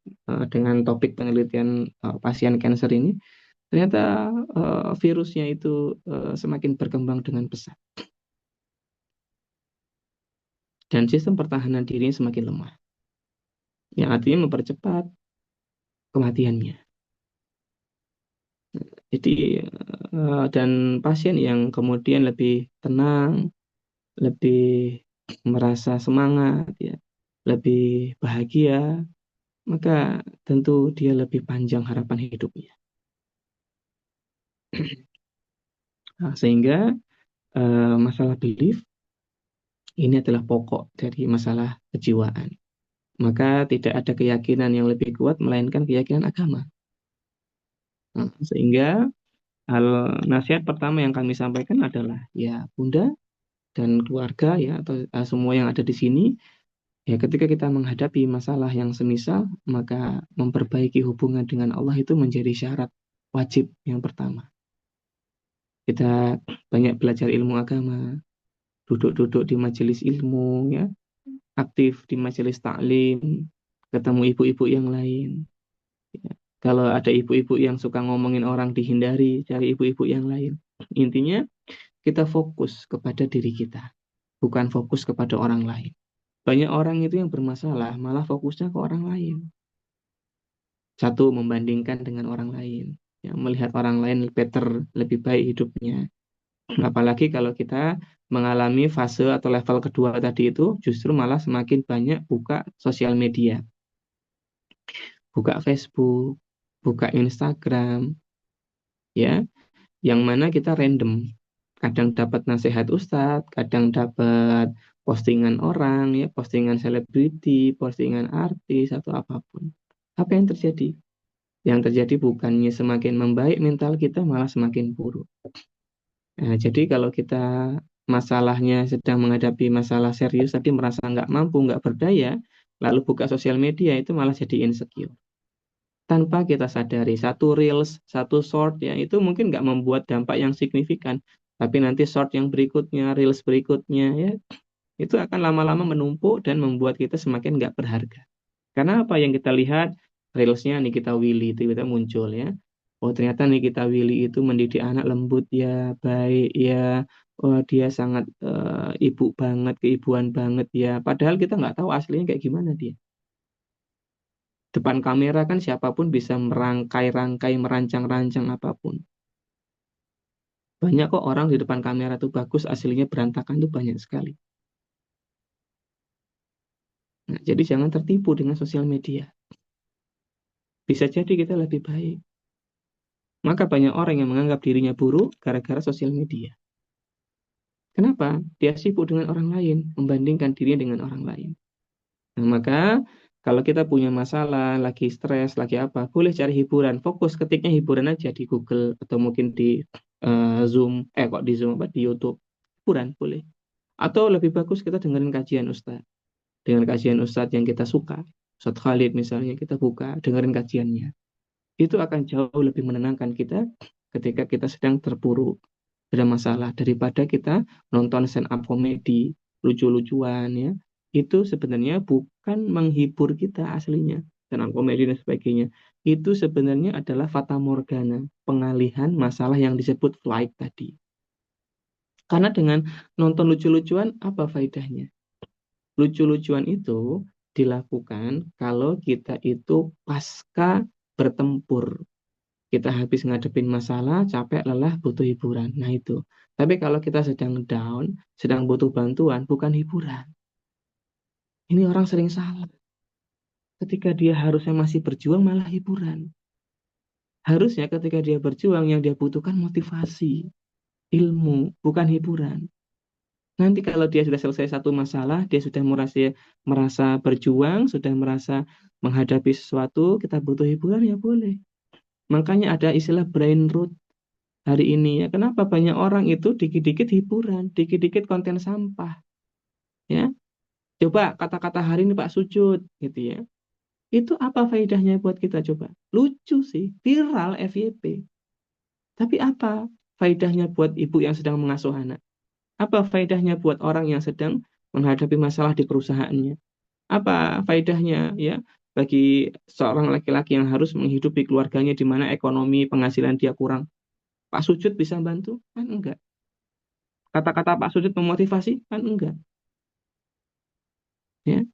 dengan topik penelitian pasien kanker ini, ternyata virusnya itu semakin berkembang dengan pesat. Dan sistem pertahanan diri semakin lemah. Yang artinya mempercepat kematiannya. Jadi, dan pasien yang kemudian lebih tenang, lebih merasa semangat, ya, lebih bahagia, maka tentu dia lebih panjang harapan hidupnya. Nah, sehingga masalah belief ini adalah pokok dari masalah kejiwaan. Maka tidak ada keyakinan yang lebih kuat melainkan keyakinan agama. Nah, sehingga hal nasihat pertama yang kami sampaikan adalah ya Bunda dan keluarga ya atau semua yang ada di sini ya ketika kita menghadapi masalah yang semisal maka memperbaiki hubungan dengan Allah itu menjadi syarat wajib yang pertama. Kita banyak belajar ilmu agama, duduk-duduk di majelis ilmu ya, aktif di majelis taklim, ketemu ibu-ibu yang lain. Ya. Kalau ada ibu-ibu yang suka ngomongin orang dihindari, cari ibu-ibu yang lain. Intinya kita fokus kepada diri kita, bukan fokus kepada orang lain. Banyak orang itu yang bermasalah, malah fokusnya ke orang lain. Satu, membandingkan dengan orang lain. Ya, melihat orang lain better, lebih baik hidupnya. Apalagi kalau kita mengalami fase atau level kedua tadi itu, justru malah semakin banyak buka sosial media. Buka Facebook, buka Instagram, ya, yang mana kita random. Kadang dapat nasihat ustadz, kadang dapat postingan orang, ya, postingan selebriti, postingan artis atau apapun. Apa yang terjadi? Yang terjadi bukannya semakin membaik mental kita, malah semakin buruk. Nah, jadi kalau kita masalahnya sedang menghadapi masalah serius, tadi merasa nggak mampu, nggak berdaya, lalu buka sosial media itu malah jadi insecure. Tanpa kita sadari, satu reels, satu short, ya itu mungkin nggak membuat dampak yang signifikan. Tapi nanti short yang berikutnya, reels berikutnya, ya itu akan lama-lama menumpuk dan membuat kita semakin nggak berharga. Karena apa yang kita lihat, reelsnya Nikita Willy itu kita muncul ya. Oh ternyata Nikita Willy itu mendidik anak lembut ya, baik ya. Oh dia sangat ibu banget, keibuan banget ya. Padahal kita nggak tahu aslinya kayak gimana dia. Depan kamera kan siapapun bisa merangkai-rangkai, merancang-rancang apapun. Banyak kok orang di depan kamera tuh bagus, aslinya berantakan tuh banyak sekali. Nah, jadi jangan tertipu dengan sosial media. Bisa jadi kita lebih baik. Maka banyak orang yang menganggap dirinya buruk gara-gara sosial media. Kenapa? Dia sibuk dengan orang lain, membandingkan dirinya dengan orang lain. Nah, maka kalau kita punya masalah, lagi stres, lagi apa, boleh cari hiburan. Fokus ketiknya hiburan aja di Google atau mungkin di Zoom, kok di Zoom apa di YouTube. Hiburan boleh. Atau lebih bagus kita dengerin kajian Ustadz. Dengan kajian Ustadz yang kita suka, Ustadz Khalid misalnya, kita buka, dengerin kajiannya. Itu akan jauh lebih menenangkan kita ketika kita sedang terpuruk, ada masalah, daripada kita nonton stand up komedi, lucu-lucuan ya. Itu sebenarnya bukan menghibur kita aslinya, stand up komedi dan sebagainya. Itu sebenarnya adalah fata morgana, pengalihan masalah yang disebut flight tadi. Karena dengan nonton lucu-lucuan, apa faedahnya? Lucu-lucuan itu dilakukan kalau kita itu pasca bertempur. Kita habis ngadepin masalah, capek, lelah, butuh hiburan. Nah itu. Tapi kalau kita sedang down, sedang butuh bantuan, bukan hiburan. Ini orang sering salah. Ketika dia harusnya masih berjuang, malah hiburan. Harusnya ketika dia berjuang, yang dia butuhkan motivasi, ilmu, bukan hiburan. Nanti kalau dia sudah selesai satu masalah, dia sudah merasa berjuang, sudah merasa menghadapi sesuatu, kita butuh hiburan, ya boleh. Makanya ada istilah brain rot hari ini ya. Kenapa banyak orang itu dikit-dikit hiburan, dikit-dikit konten sampah. Ya. Coba kata-kata hari ini Pak Sujud gitu ya. Itu apa faedahnya buat kita coba? Lucu sih, viral FYP. Tapi apa faedahnya buat ibu yang sedang mengasuh anak? Apa faedahnya buat orang yang sedang menghadapi masalah di perusahaannya? Apa faedahnya ya bagi seorang laki-laki yang harus menghidupi keluarganya di mana ekonomi penghasilan dia kurang? Pak Sujud bisa bantu? Kan enggak. Kata-kata Pak Sujud memotivasi? Kan enggak. Ya.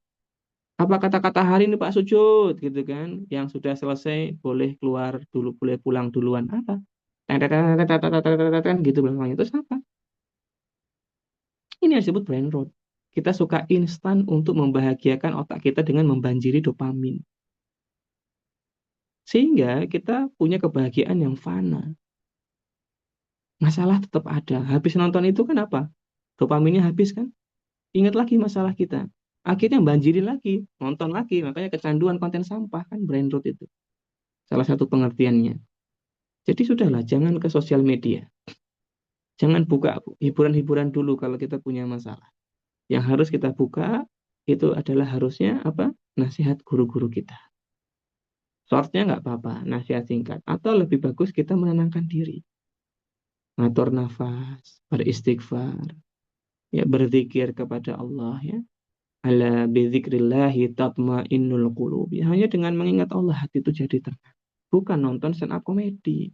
Apa kata-kata hari ini Pak Sujud gitu kan? Yang sudah selesai boleh keluar dulu, boleh pulang duluan. Apa? Gitu belakangnya. Terus apa? Ini yang disebut brain rot. Kita suka instan untuk membahagiakan otak kita dengan membanjiri dopamin. Sehingga kita punya kebahagiaan yang fana. Masalah tetap ada. Habis nonton itu kan apa? Dopaminnya habis kan? Ingat lagi masalah kita. Akhirnya banjirin lagi, nonton lagi. Makanya kecanduan konten sampah kan brain rot itu. Salah satu pengertiannya. Jadi sudahlah, jangan ke sosial media. Jangan buka hiburan-hiburan dulu kalau kita punya masalah. Yang harus kita buka itu adalah harusnya apa? Nasihat guru-guru kita. Shortnya nggak apa-apa, nasihat singkat. Atau lebih bagus kita menenangkan diri. Ngatur nafas, beristighfar, ya berzikir kepada Allah ya. Ala bizikrillahi tatmainnul qulub. Ya, hanya dengan mengingat Allah hati itu jadi tenang. Bukan nonton stand up komedi,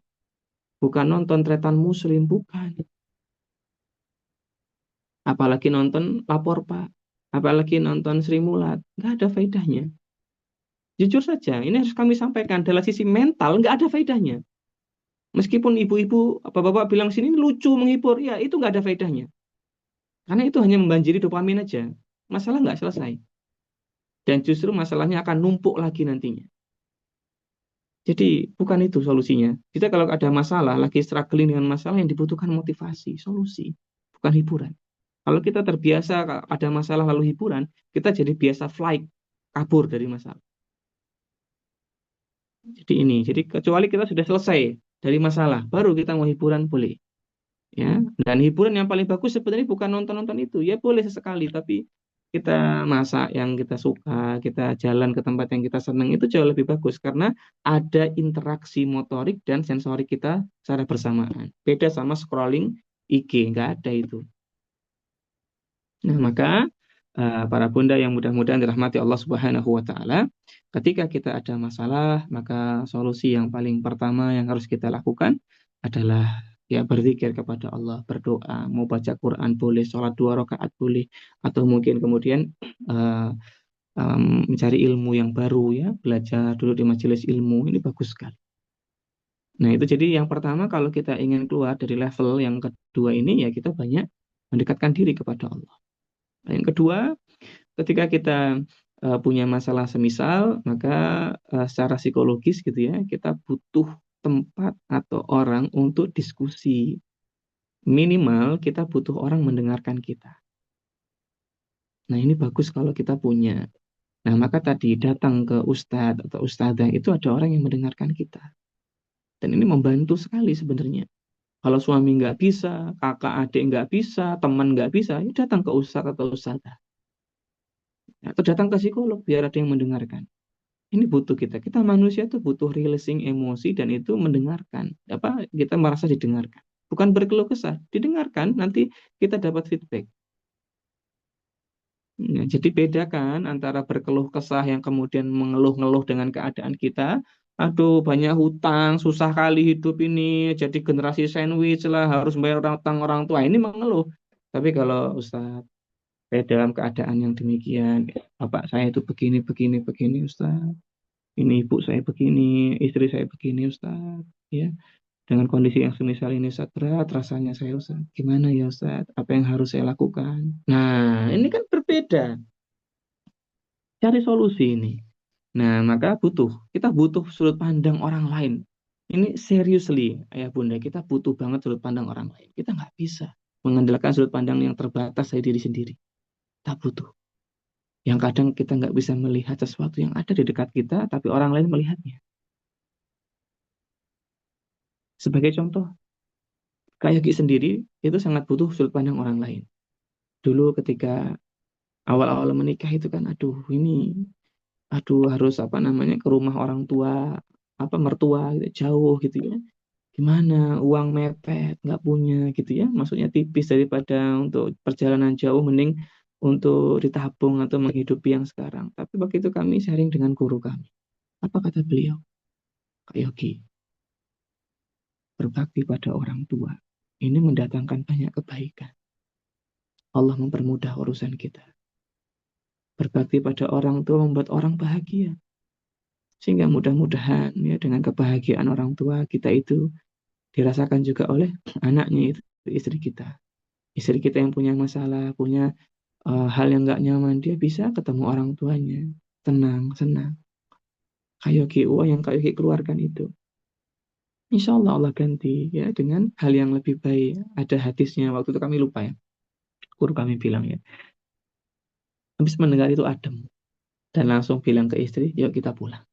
bukan nonton tretan muslim, bukan. Apalagi nonton lapor Pak, apalagi nonton Sri Mulat, nggak ada faedahnya. Jujur saja, ini harus kami sampaikan dalam sisi mental nggak ada faedahnya. Meskipun ibu-ibu, bapak-bapak bilang sini lucu, menghibur, ya itu nggak ada faedahnya. Karena itu hanya membanjiri dopamin aja. Masalah nggak selesai. Dan justru masalahnya akan numpuk lagi nantinya. Jadi bukan itu solusinya. Kita kalau ada masalah, lagi struggling dengan masalah yang dibutuhkan motivasi, solusi, bukan hiburan. Kalau kita terbiasa ada masalah lalu hiburan, kita jadi biasa flight, kabur dari masalah. Jadi kecuali kita sudah selesai dari masalah, baru kita mau hiburan boleh. Ya, dan hiburan yang paling bagus sebenarnya bukan nonton-nonton itu. Ya boleh sesekali, tapi kita masak yang kita suka, kita jalan ke tempat yang kita senang itu jauh lebih bagus karena ada interaksi motorik dan sensorik kita secara bersamaan. Beda sama scrolling IG, nggak ada itu. Nah, maka para bunda yang mudah-mudahan dirahmati Allah Subhanahu wa taala, ketika kita ada masalah, maka solusi yang paling pertama yang harus kita lakukan adalah ya berzikir kepada Allah, berdoa, mau baca Quran boleh, sholat 2 rakaat boleh, atau mungkin kemudian eh, mencari ilmu yang baru ya, belajar dulu di majelis ilmu, ini bagus sekali. Nah, itu jadi yang pertama kalau kita ingin keluar dari level yang kedua ini ya kita banyak mendekatkan diri kepada Allah. Nah, yang kedua, ketika kita punya masalah semisal, maka secara psikologis gitu ya, kita butuh tempat atau orang untuk diskusi. Minimal kita butuh orang mendengarkan kita. Nah, ini bagus kalau kita punya. Nah, maka tadi datang ke ustadz atau ustadzah itu ada orang yang mendengarkan kita. Dan ini membantu sekali sebenarnya. Kalau suami nggak bisa, kakak adik nggak bisa, teman nggak bisa, ya datang ke ustadz atau ustadzah. Atau datang ke psikolog biar ada yang mendengarkan. Ini butuh kita. Kita manusia tuh butuh releasing emosi dan itu mendengarkan. Apa kita merasa didengarkan. Bukan berkeluh kesah, didengarkan nanti kita dapat feedback. Nah, jadi bedakan antara berkeluh kesah yang kemudian mengeluh-ngeluh dengan keadaan kita. Aduh, banyak hutang, susah kali hidup ini, jadi generasi sandwich lah, harus bayar utang orang tua. Ini mengeluh. Tapi kalau Ustaz, saya dalam keadaan yang demikian, bapak saya itu begini, begini, begini, Ustaz. Ini ibu saya begini, istri saya begini, Ustaz. Ya, dengan kondisi yang semisal ini, Ustaz, berat rasanya saya, Ustaz. Gimana ya, Ustaz? Apa yang harus saya lakukan? Nah, ini kan berbeda. Cari solusi ini. Nah, maka kita butuh sudut pandang orang lain. Ini seriously, ayah bunda, kita butuh banget sudut pandang orang lain. Kita nggak bisa mengandalkan sudut pandang yang terbatas dari diri sendiri. Kita butuh. Yang kadang kita nggak bisa melihat sesuatu yang ada di dekat kita, tapi orang lain melihatnya. Sebagai contoh, Kak Yogi sendiri itu sangat butuh sudut pandang orang lain. Dulu ketika awal-awal menikah itu kan, aduh harus apa namanya ke rumah orang tua, apa mertua gitu, jauh gitu ya. Gimana uang mepet nggak punya gitu ya, maksudnya tipis daripada untuk perjalanan jauh, mending untuk ditabung atau menghidupi yang sekarang. Tapi waktu itu kami sharing dengan guru kami. Apa kata beliau? Kak Yogi, berbakti pada orang tua ini mendatangkan banyak kebaikan. Allah mempermudah urusan kita. Berbakti pada orang tua membuat orang bahagia. Sehingga mudah-mudahan ya dengan kebahagiaan orang tua kita itu dirasakan juga oleh anaknya, itu istri kita. Istri kita yang punya masalah, punya hal yang nggak nyaman, dia bisa ketemu orang tuanya. Tenang, senang. Kak Yogi, uang yang Kak Yogi keluarkan itu insya Allah Allah ganti ya dengan hal yang lebih baik. Ada hadisnya waktu itu kami lupa ya, guru kami bilang ya, habis mendengar itu adem dan langsung bilang ke istri, yuk kita pulang.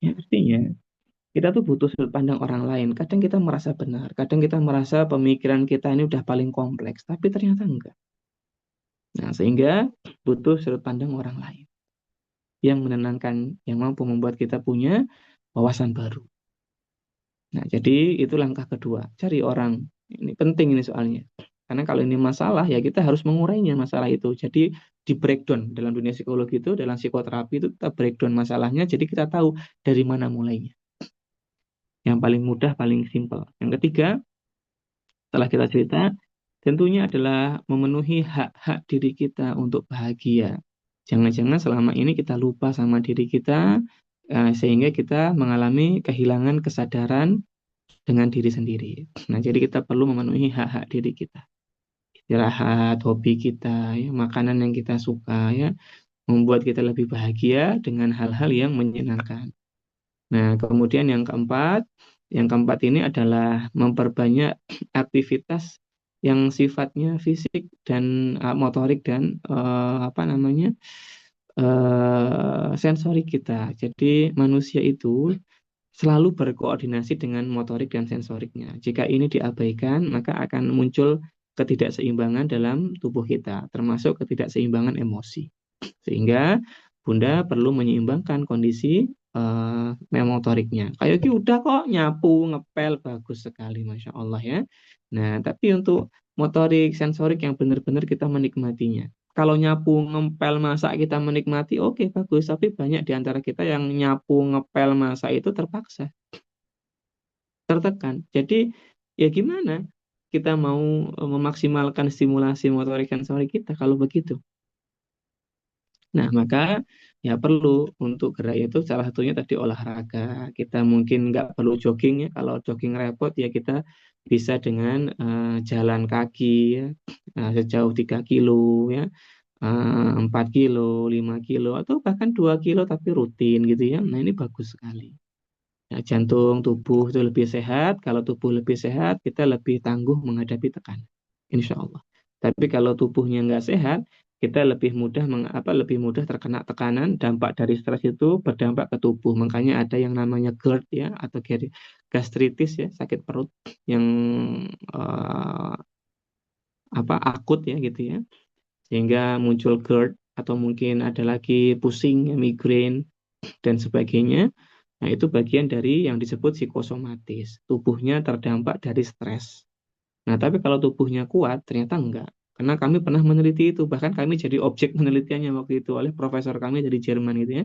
Ya artinya kita tuh butuh sudut pandang orang lain. Kadang kita merasa benar, kadang kita merasa pemikiran kita ini udah paling kompleks, tapi ternyata enggak. Nah, sehingga butuh sudut pandang orang lain yang menenangkan, yang mampu membuat kita punya wawasan baru. Nah, jadi itu langkah kedua, cari orang. Ini penting ini soalnya. Karena kalau ini masalah, ya kita harus mengurainya masalah itu. Jadi di breakdown dalam dunia psikologi itu, dalam psikoterapi itu kita breakdown masalahnya, jadi kita tahu dari mana mulainya. Yang paling mudah, paling simpel. Yang ketiga, setelah kita cerita, tentunya adalah memenuhi hak-hak diri kita untuk bahagia. Jangan-jangan selama ini kita lupa sama diri kita, sehingga kita mengalami kehilangan kesadaran dengan diri sendiri. Nah, jadi kita perlu memenuhi hak-hak diri kita. Istirahat, hobi kita, ya, makanan yang kita suka, ya, membuat kita lebih bahagia dengan hal-hal yang menyenangkan. Nah, kemudian yang keempat ini adalah memperbanyak aktivitas yang sifatnya fisik dan motorik dan sensorik kita. Jadi manusia itu selalu berkoordinasi dengan motorik dan sensoriknya. Jika ini diabaikan, maka akan muncul ketidakseimbangan dalam tubuh kita, termasuk ketidakseimbangan emosi. Sehingga Bunda perlu menyeimbangkan kondisi motoriknya. Kayak gitu udah kok nyapu, ngepel, bagus sekali, Masya Allah ya. Nah, tapi untuk motorik, sensorik yang benar-benar kita menikmatinya. Kalau nyapu, ngepel, masak kita menikmati, oke, bagus. Tapi banyak di antara kita yang nyapu, ngepel, masak itu terpaksa, tertekan. Jadi ya gimana kita mau memaksimalkan stimulasi motorik sensorik kita kalau begitu? Nah, maka ya perlu untuk gerak itu salah satunya tadi olahraga. Kita mungkin nggak perlu jogging ya. Kalau jogging repot ya kita bisa dengan jalan kaki ya, sejauh 3 kilo ya, 4 kilo, 5 kilo, atau bahkan 2 kilo tapi rutin gitu ya. Nah, ini bagus sekali. Ya, jantung, tubuh itu lebih sehat. Kalau tubuh lebih sehat, kita lebih tangguh menghadapi tekanan. Insya Allah. Tapi kalau tubuhnya nggak sehat, kita lebih mudah lebih mudah terkena tekanan. Dampak dari stres itu berdampak ke tubuh. Makanya ada yang namanya GERD ya, atau gastritis ya, sakit perut yang akut ya gitu ya. Sehingga muncul GERD atau mungkin ada lagi pusing, ya, migrain dan sebagainya. Nah, itu bagian dari yang disebut psikosomatis. Tubuhnya terdampak dari stres. Nah, tapi kalau tubuhnya kuat, ternyata enggak. Karena kami pernah meneliti itu, bahkan kami jadi objek penelitiannya waktu itu oleh profesor kami dari Jerman gitu ya.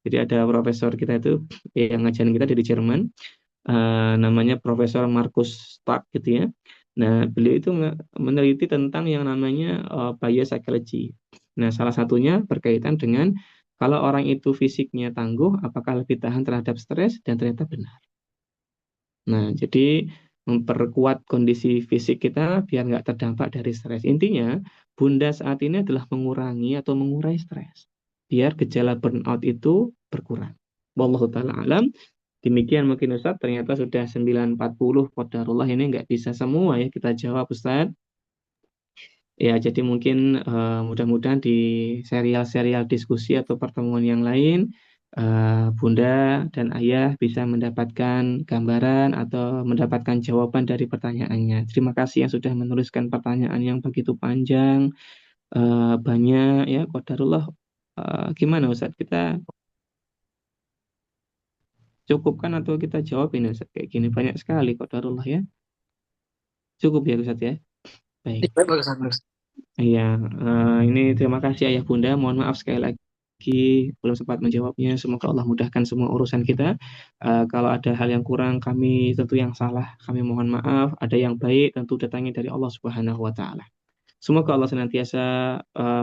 Jadi ada profesor kita itu yang ngajarin kita dari Jerman, namanya Profesor Markus Stark gitu ya. Nah, beliau itu meneliti tentang yang namanya biopsychology. Nah, salah satunya berkaitan dengan kalau orang itu fisiknya tangguh, apakah lebih tahan terhadap stres, dan ternyata benar. Nah, jadi memperkuat kondisi fisik kita biar nggak terdampak dari stres. Intinya, Bunda saat ini adalah mengurangi atau mengurai stres. Biar gejala burnout itu berkurang. Wallahu ta'ala alam. Demikian mungkin Ustaz, ternyata sudah 9.40 qadarullah, ini nggak bisa semua ya kita jawab Ustaz. Ya, jadi mungkin mudah-mudahan di serial-serial diskusi atau pertemuan yang lain, Bunda dan Ayah bisa mendapatkan gambaran atau mendapatkan jawaban dari pertanyaannya. Terima kasih yang sudah menuliskan pertanyaan yang begitu panjang, banyak ya, qadarullah. Gimana Ustaz, kita cukupkan atau kita jawab ini Ustaz? Kayak gini banyak sekali qadarullah ya. Cukup ya Ustaz ya. Baik. Bagus, bagus. Iya, ini terima kasih Ayah Bunda. Mohon maaf sekali lagi belum sempat menjawabnya. Semoga Allah mudahkan semua urusan kita. Kalau ada hal yang kurang, kami tentu yang salah. Kami mohon maaf. Ada yang baik, tentu datangnya dari Allah Subhanahu wa Ta'ala. Semoga Allah senantiasa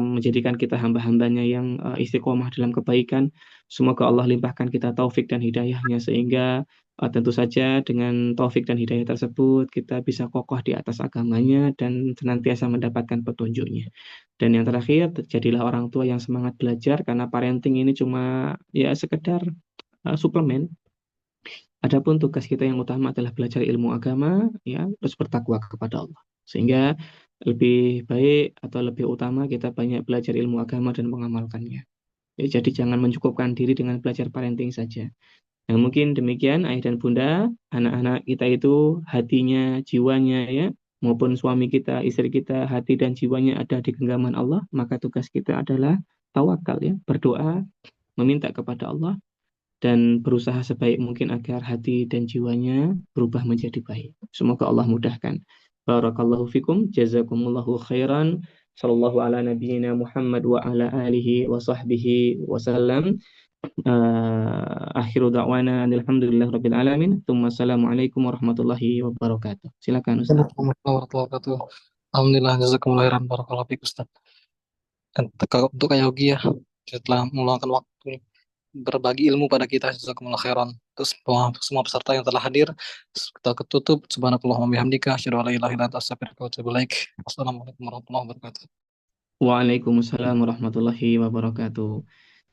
menjadikan kita hamba-hambanya yang istiqomah dalam kebaikan. Semoga Allah limpahkan kita taufik dan hidayahnya sehingga tentu saja dengan taufik dan hidayah tersebut kita bisa kokoh di atas agamanya dan senantiasa mendapatkan petunjuknya. Dan yang terakhir, jadilah orang tua yang semangat belajar karena parenting ini cuma ya sekedar suplemen Adapun tugas kita yang utama adalah belajar ilmu agama, ya, terus bertakwa kepada Allah. Sehingga lebih baik atau lebih utama kita banyak belajar ilmu agama dan mengamalkannya. Ya, jadi jangan mencukupkan diri dengan belajar parenting saja. Nah, mungkin demikian ayah dan bunda, anak-anak kita itu hatinya, jiwanya ya, maupun suami kita, istri kita, hati dan jiwanya ada di genggaman Allah, maka tugas kita adalah tawakal ya, berdoa, meminta kepada Allah dan berusaha sebaik mungkin agar hati dan jiwanya berubah menjadi baik. Semoga Allah mudahkan. Barakallahu fikum, jazakumullahu khairan. Sallallahu ala nabiyyina Muhammad wa ala alihi wa sahbihi wasallam. Akhiru da'wana alhamdulillah rabbil alamin. Assalamualaikum warahmatullahi wabarakatuh. Silakan Ustaz. Assalamualaikum warahmatullahi wabarakatuh. Alhamdulillah, jazakumullah khairan, barakallahu fiik Ustaz. Dan untuk Kak Yogi ya, setelah meluangkan waktu berbagi ilmu pada kita, jazakumullah khairan. Terus semua peserta yang telah hadir, kita ketutup. Subhanakallahumma bihamdika, asyhadu an la ilaha illa anta, astaghfiruka wa atubu ilaik. Wassalamualaikum warahmatullahi wabarakatuh. Waalaikumsalam warahmatullahi wabarakatuh.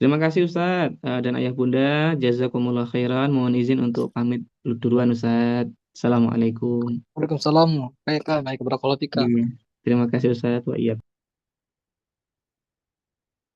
Terima kasih Ustadz dan Ayah Bunda. Jazakumullah khairan. Mohon izin untuk pamit duluan Ustadz. Assalamualaikum. Waalaikumsalam. Baik, Kak. Baik, barakallahu fiik, Kak. Iya. Terima kasih Ustadz. Wa iya.